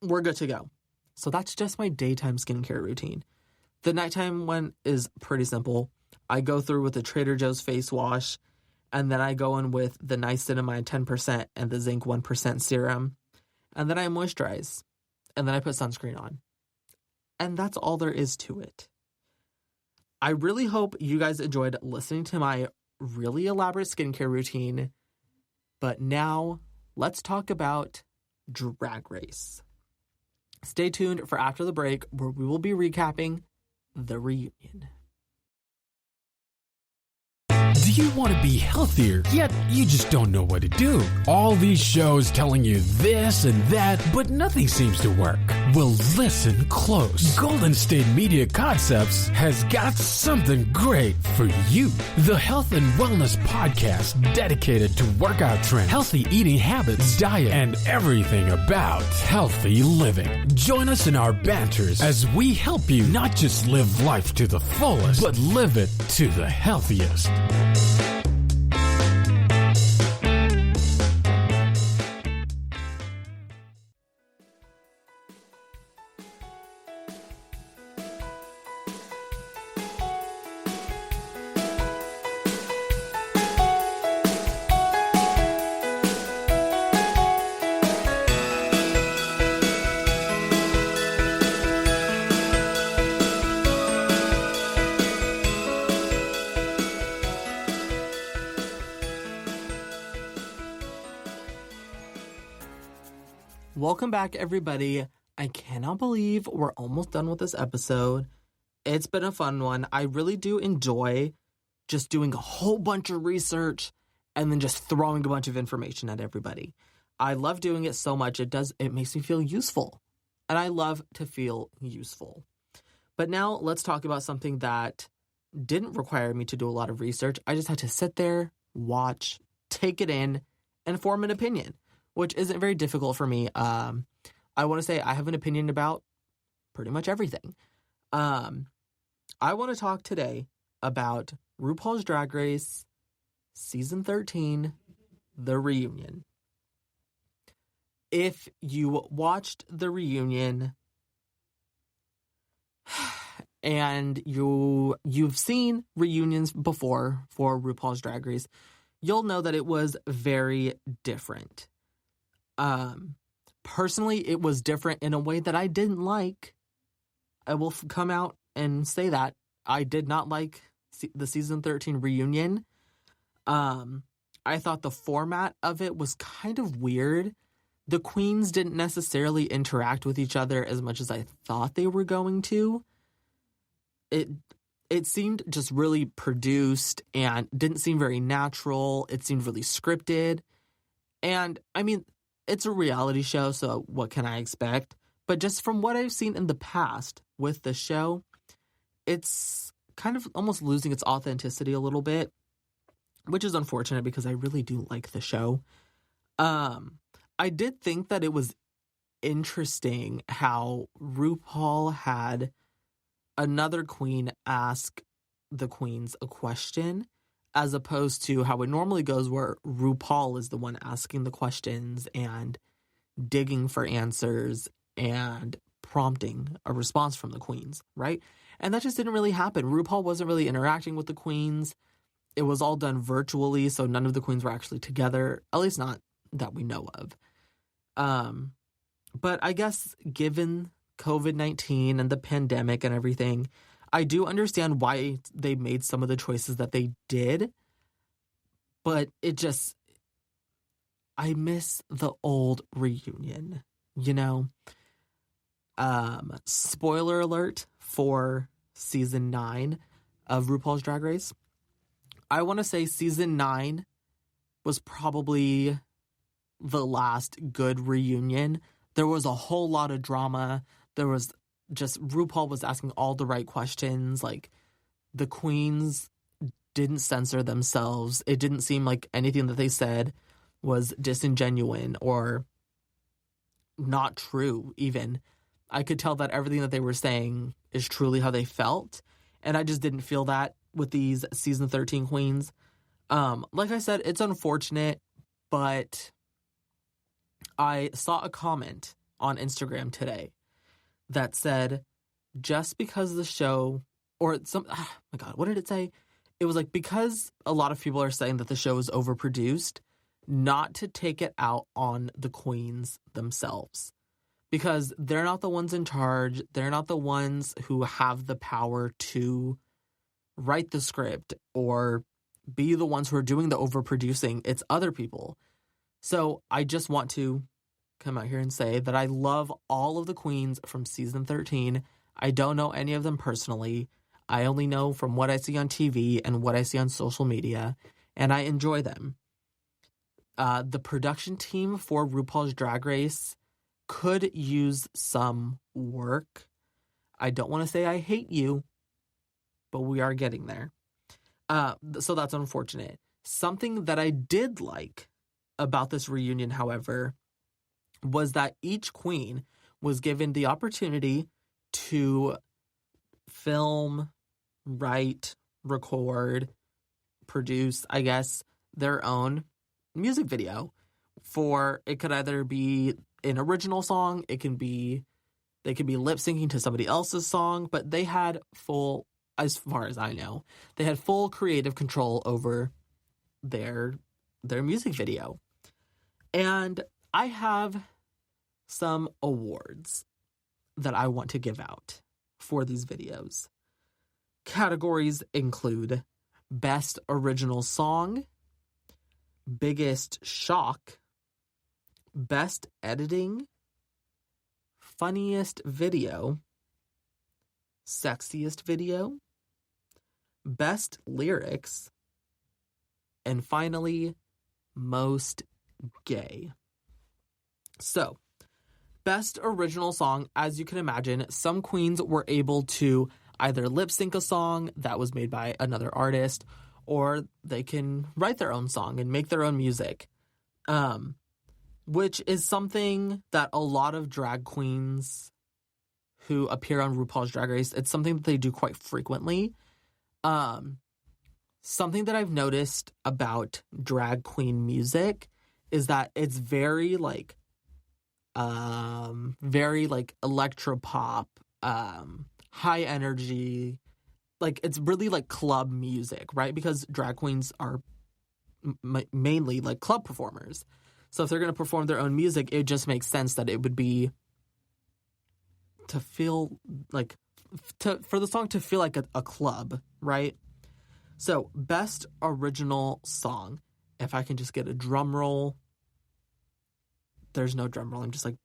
we're good to go. So that's just my daytime skincare routine. The nighttime one is pretty simple. I go through with the Trader Joe's face wash, and then I go in with the niacinamide 10% and the zinc 1% serum, and then I moisturize, and then I put sunscreen on. And that's all there is to it. I really hope you guys enjoyed listening to my really elaborate skincare routine, but now let's talk about Drag Race. Stay tuned for after the break, where we will be recapping the reunion. Do you want to be healthier, yet you just don't know what to do? All these shows telling you this and that, but nothing seems to work. Well, listen close. Golden State Media Concepts has got something great for you. The Health and Wellness Podcast, dedicated to workout trends, healthy eating habits, diet, and everything about healthy living. Join us in our banters as we help you not just live life to the fullest, but live it to the healthiest. Welcome back, everybody. I cannot believe we're almost done with this episode. It's been a fun one. I really do enjoy just doing a whole bunch of research and then just throwing a bunch of information at everybody. I love doing it so much. It makes me feel useful. And I love to feel useful. But now let's talk about something that didn't require me to do a lot of research. I just had to sit there, watch, take it in, and form an opinion, which isn't very difficult for me. I want to say I have an opinion about pretty much everything. I want to talk today about RuPaul's Drag Race Season 13, The Reunion. If you watched The Reunion and you've seen reunions before for RuPaul's Drag Race, you'll know that it was very different. Personally, it was different in a way that I didn't like. I will come out and say that I did not like the season 13 reunion. I thought the format of it was kind of weird. The queens didn't necessarily interact with each other as much as I thought they were going to. It seemed just really produced and didn't seem very natural. It seemed really scripted. And, I mean, it's a reality show, so what can I expect? But just from what I've seen in the past with the show, it's kind of almost losing its authenticity a little bit, which is unfortunate because I really do like the show. I did think that it was interesting how RuPaul had another queen ask the queens a question, as opposed to how it normally goes where RuPaul is the one asking the questions and digging for answers and prompting a response from the queens, right? And that just didn't really happen. RuPaul wasn't really interacting with the queens. It was all done virtually, so none of the queens were actually together, at least not that we know of. But I guess given COVID-19 and the pandemic and everything, I do understand why they made some of the choices that they did. But I miss the old reunion, you know? Spoiler alert for season 9 of RuPaul's Drag Race. I want to say season 9 was probably the last good reunion. There was a whole lot of drama. There was just, RuPaul was asking all the right questions. Like, the queens didn't censor themselves. It didn't seem like anything that they said was disingenuous or not true, even. I could tell that everything that they were saying is truly how they felt. And I just didn't feel that with these season 13 queens. Like I said, it's unfortunate, but I saw a comment on Instagram today that said, just because the show, or some, oh my God, what did it say? It was like, because a lot of people are saying that the show is overproduced, not to take it out on the queens themselves. Because they're not the ones in charge. They're not the ones who have the power to write the script or be the ones who are doing the overproducing. It's other people. So I just want to come out here and say that I love all of the queens from season 13. I don't know any of them personally. I only know from what I see on TV and what I see on social media, and I enjoy them. The production team for RuPaul's Drag Race could use some work. I don't want to say I hate you, but we are getting there. So that's unfortunate. Something that I did like about this reunion, however, was that each queen was given the opportunity to film, write, record, produce, I guess, their own music video. For it could either be an original song, they could be lip syncing to somebody else's song, but they had full, as far as I know, they had full creative control over their music video. And I have some awards that I want to give out for these videos. Categories include Best Original Song, Biggest Shock, Best Editing, Funniest Video, Sexiest Video, Best Lyrics, and finally, Most Gay. So, Best Original Song, as you can imagine, some queens were able to either lip sync a song that was made by another artist, or they can write their own song and make their own music. Which is something that a lot of drag queens who appear on RuPaul's Drag Race, it's something that they do quite frequently. Something that I've noticed about drag queen music is that it's very electropop, high energy, like it's really like club music, right? Because drag queens are mainly like club performers. So if they're going to perform their own music, it just makes sense that it would be to feel like, for the song to feel like a club, right? So best original song. If I can just get a drum roll. There's no drum roll. I'm just like,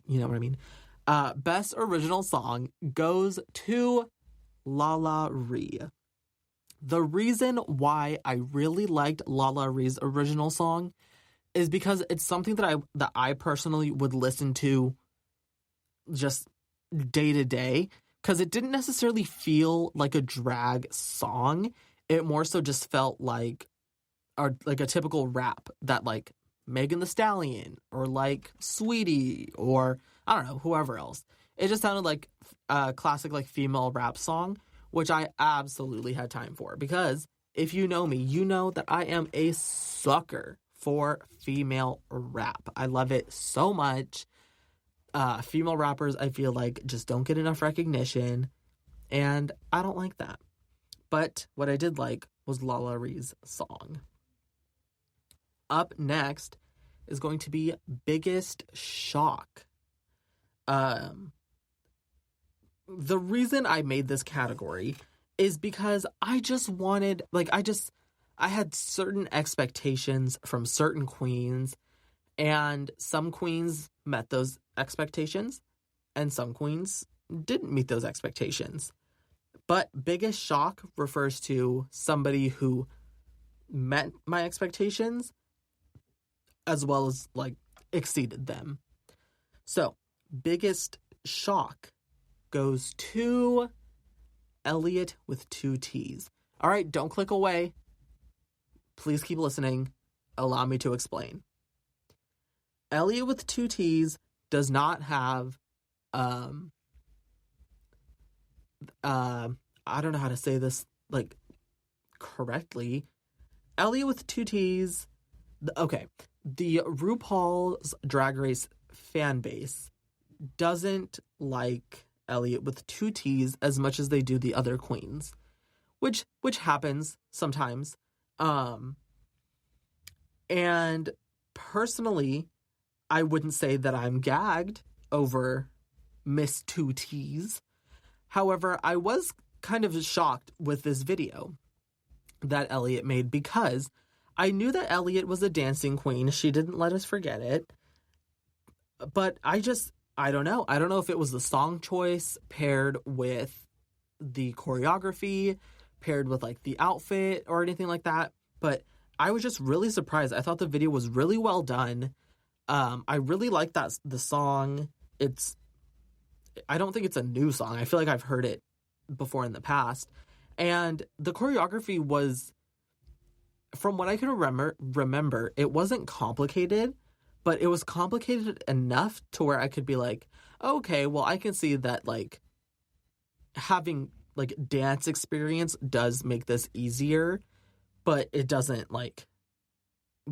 you know what I mean? Best original song goes to La La Ree. The reason why I really liked La La Ree's original song is because it's something that I personally would listen to just day to day, because it didn't necessarily feel like a drag song. It more so just felt like a typical rap that like Megan Thee Stallion or like Sweetie or I don't know, whoever else. It just sounded like a classic like female rap song, which I absolutely had time for, because if you know me, you know that I am a sucker for female rap. I love it so much. Female rappers, I feel like, just don't get enough recognition, and I don't like that. But what I did like was La La Ree's song. Up next is going to be Biggest Shock. The reason I made this category is because I just wanted, like, I had certain expectations from certain queens, and some queens met those expectations, and some queens didn't meet those expectations. But Biggest Shock refers to somebody who met my expectations as well as, like, exceeded them. So, Biggest Shock goes to Elliot with 2 T's. All right, don't click away. Please keep listening. Allow me to explain. Elliot with 2 T's does not have, I don't know how to say this, like, correctly. Elliot with 2 T's, okay, the RuPaul's Drag Race fan base doesn't like Elliot with 2 T's as much as they do the other queens, which happens sometimes. And personally, I wouldn't say that I'm gagged over Miss 2 T's. However, I was kind of shocked with this video that Elliot made, because I knew that Elliot was a dancing queen. She didn't let us forget it. But I don't know. I don't know if it was the song choice paired with the choreography, paired with like the outfit or anything like that. But I was just really surprised. I thought the video was really well done. I really like the song. I don't think it's a new song. I feel like I've heard it before in the past. And the choreography was, from what I can remember, it wasn't complicated, but it was complicated enough to where I could be like, okay, well, I can see that, like, having, like, dance experience does make this easier, but it doesn't, like,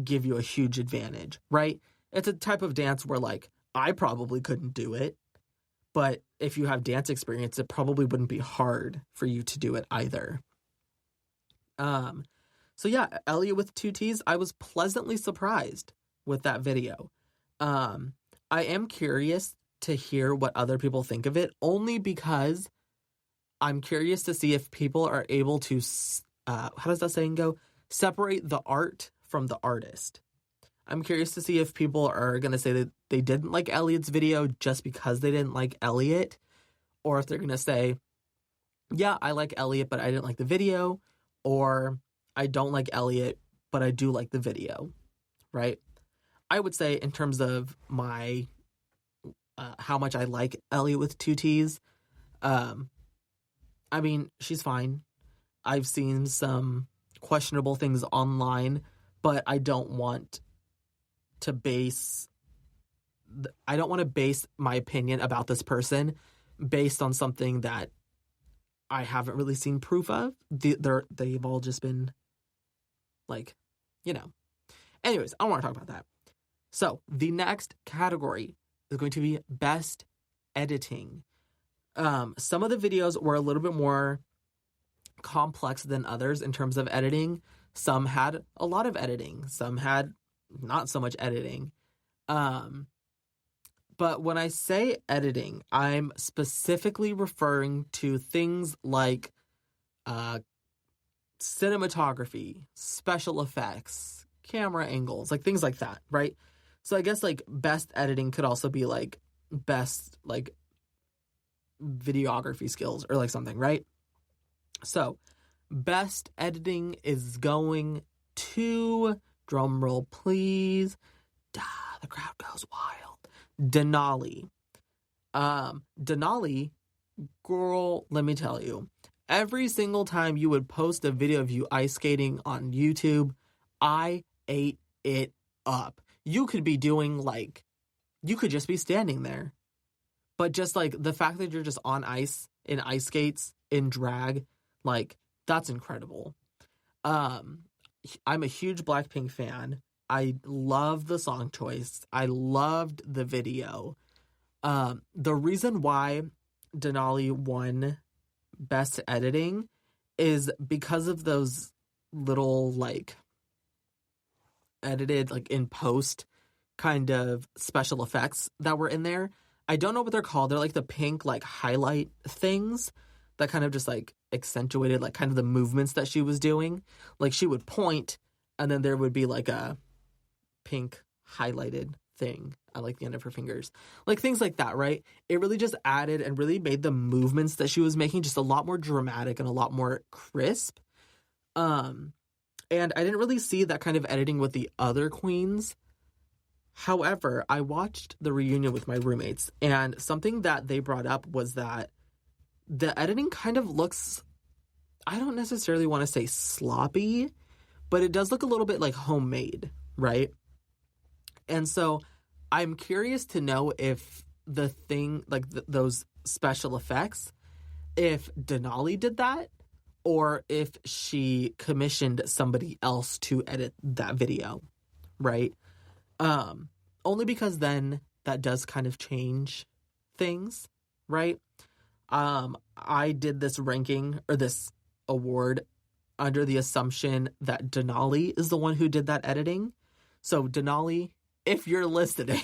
give you a huge advantage, right? It's a type of dance where, like, I probably couldn't do it, but if you have dance experience, it probably wouldn't be hard for you to do it either. So yeah, Elliot with 2 T's, I was pleasantly surprised with that video. I am curious to hear what other people think of it, only because I'm curious to see if people are able to, how does that saying go? Separate the art from the artist. I'm curious to see if people are going to say that they didn't like Elliot's video just because they didn't like Elliot, or if they're going to say, yeah, I like Elliot, but I didn't like the video, or I don't like Elliot, but I do like the video, right? I would say, in terms of my, how much I like Elliot with 2 T's, I mean, she's fine. I've seen some questionable things online, but I don't want to base my opinion about this person based on something that I haven't really seen proof of. They've all just been, like, you know. Anyways, I don't want to talk about that. So, the next category is going to be Best Editing. Some of the videos were a little bit more complex than others in terms of editing. Some had a lot of editing. Some had not so much editing. But when I say editing, I'm specifically referring to things like cinematography, special effects, camera angles, like things like that, right? So I guess like best editing could also be like best like videography skills or like something, right? So best editing is going to, drum roll please, the crowd goes wild, Denali. Denali, girl, let me tell you, every single time you would post a video of you ice skating on YouTube, I ate it up. You could be doing like, you could just be standing there. But just like the fact that you're just on ice, in ice skates, in drag, like that's incredible. I'm a huge Blackpink fan. I love the song choice. I loved the video. The reason why Denali won Best Editing is because of those little like edited like in post kind of special effects that were in there. I don't know what they're called. They're like the pink like highlight things that kind of just like accentuated like kind of the movements that she was doing. Like she would point and then there would be like a pink highlighted thing at like the end of her fingers. Like things like that, right? It really just added and really made the movements that she was making just a lot more dramatic and a lot more crisp. And I didn't really see that kind of editing with the other queens. However, I watched the reunion with my roommates, and something that they brought up was that the editing kind of looks, I don't necessarily want to say sloppy, but it does look a little bit like homemade, right? And so I'm curious to know if the thing, like those special effects, if Denali did that, or if she commissioned somebody else to edit that video, right? Only because then that does kind of change things, right? I did this ranking or this award under the assumption that Denali is the one who did that editing. So Denali, if you're listening,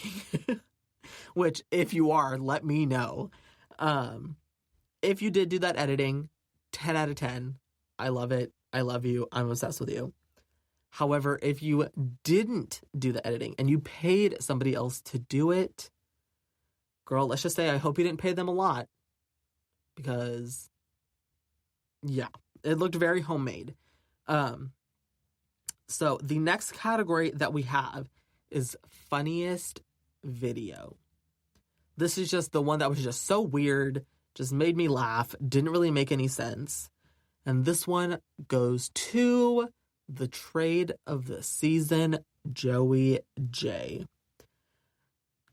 which if you are, let me know. If you did do that editing, 10 out of 10. I love it. I love you. I'm obsessed with you. However, if you didn't do the editing and you paid somebody else to do it, girl, let's just say I hope you didn't pay them a lot. Because, yeah, it looked very homemade. So the next category that we have is funniest video. This is just the one that was just so weird, just made me laugh, didn't really make any sense. And this one goes to the trade of the season, Joey J.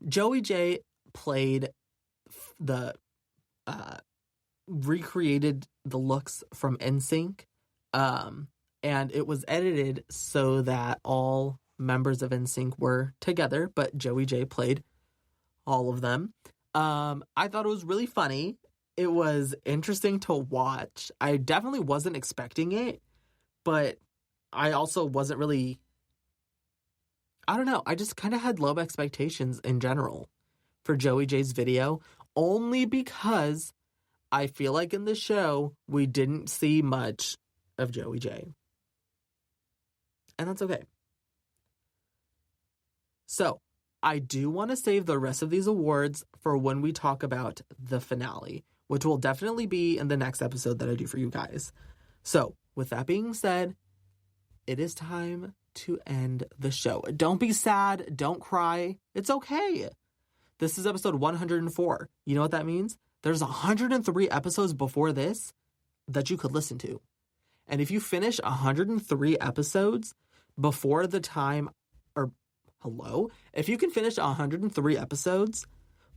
Joey J played the, recreated the looks from NSYNC, and it was edited so that all members of NSYNC were together, but Joey J played all of them. I thought it was really funny. It was interesting to watch. I definitely wasn't expecting it, but I also wasn't really, I don't know. I just kind of had low expectations in general for Joey J's video, only because I feel like in the show, we didn't see much of Joey J. And that's okay. So, I do want to save the rest of these awards for when we talk about the finale, which will definitely be in the next episode that I do for you guys. So, with that being said, it is time to end the show. Don't be sad. Don't cry. It's okay. This is episode 104. You know what that means? There's 103 episodes before this that you could listen to. And if you finish 103 episodes before the time, or hello, if you can finish 103 episodes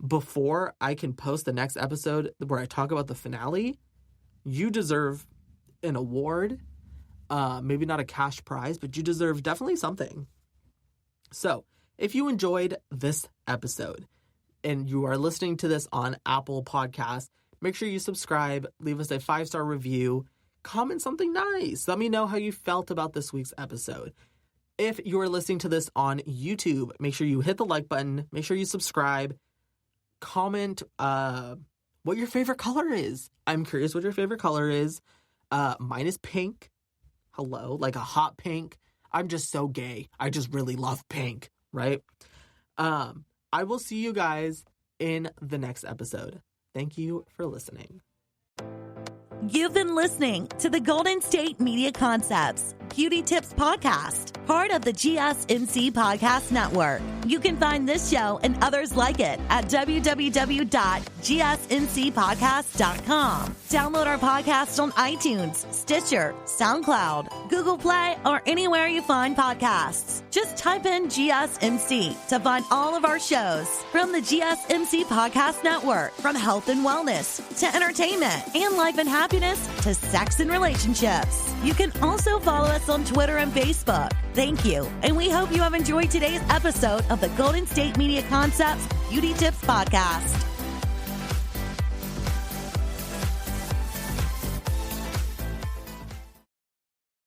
before I can post the next episode where I talk about the finale, you deserve an award. Maybe not a cash prize, but you deserve definitely something. So if you enjoyed this episode and you are listening to this on Apple Podcasts, make sure you subscribe, leave us a 5-star review, comment something nice. Let me know how you felt about this week's episode. If you're listening to this on YouTube, make sure you hit the like button, make sure you subscribe, comment what your favorite color is. I'm curious what your favorite color is. Mine is pink. Hello, like a hot pink. I'm just so gay. I just really love pink, right? I will see you guys in the next episode. Thank you for listening. You've been listening to the Golden State Media Concepts Beauty Tips Podcast, part of the GSMC Podcast Network. You can find this show and others like it at www.gsmcpodcast.com. Download our podcast on iTunes, Stitcher, SoundCloud, Google Play, or anywhere you find podcasts. Just type in GSMC to find all of our shows from the GSMC Podcast Network, from health and wellness to entertainment and life and happiness to sex and relationships. You can also follow us on Twitter and Facebook. Thank you, and we hope you have enjoyed today's episode of the Golden State Media Concepts Beauty Tips Podcast.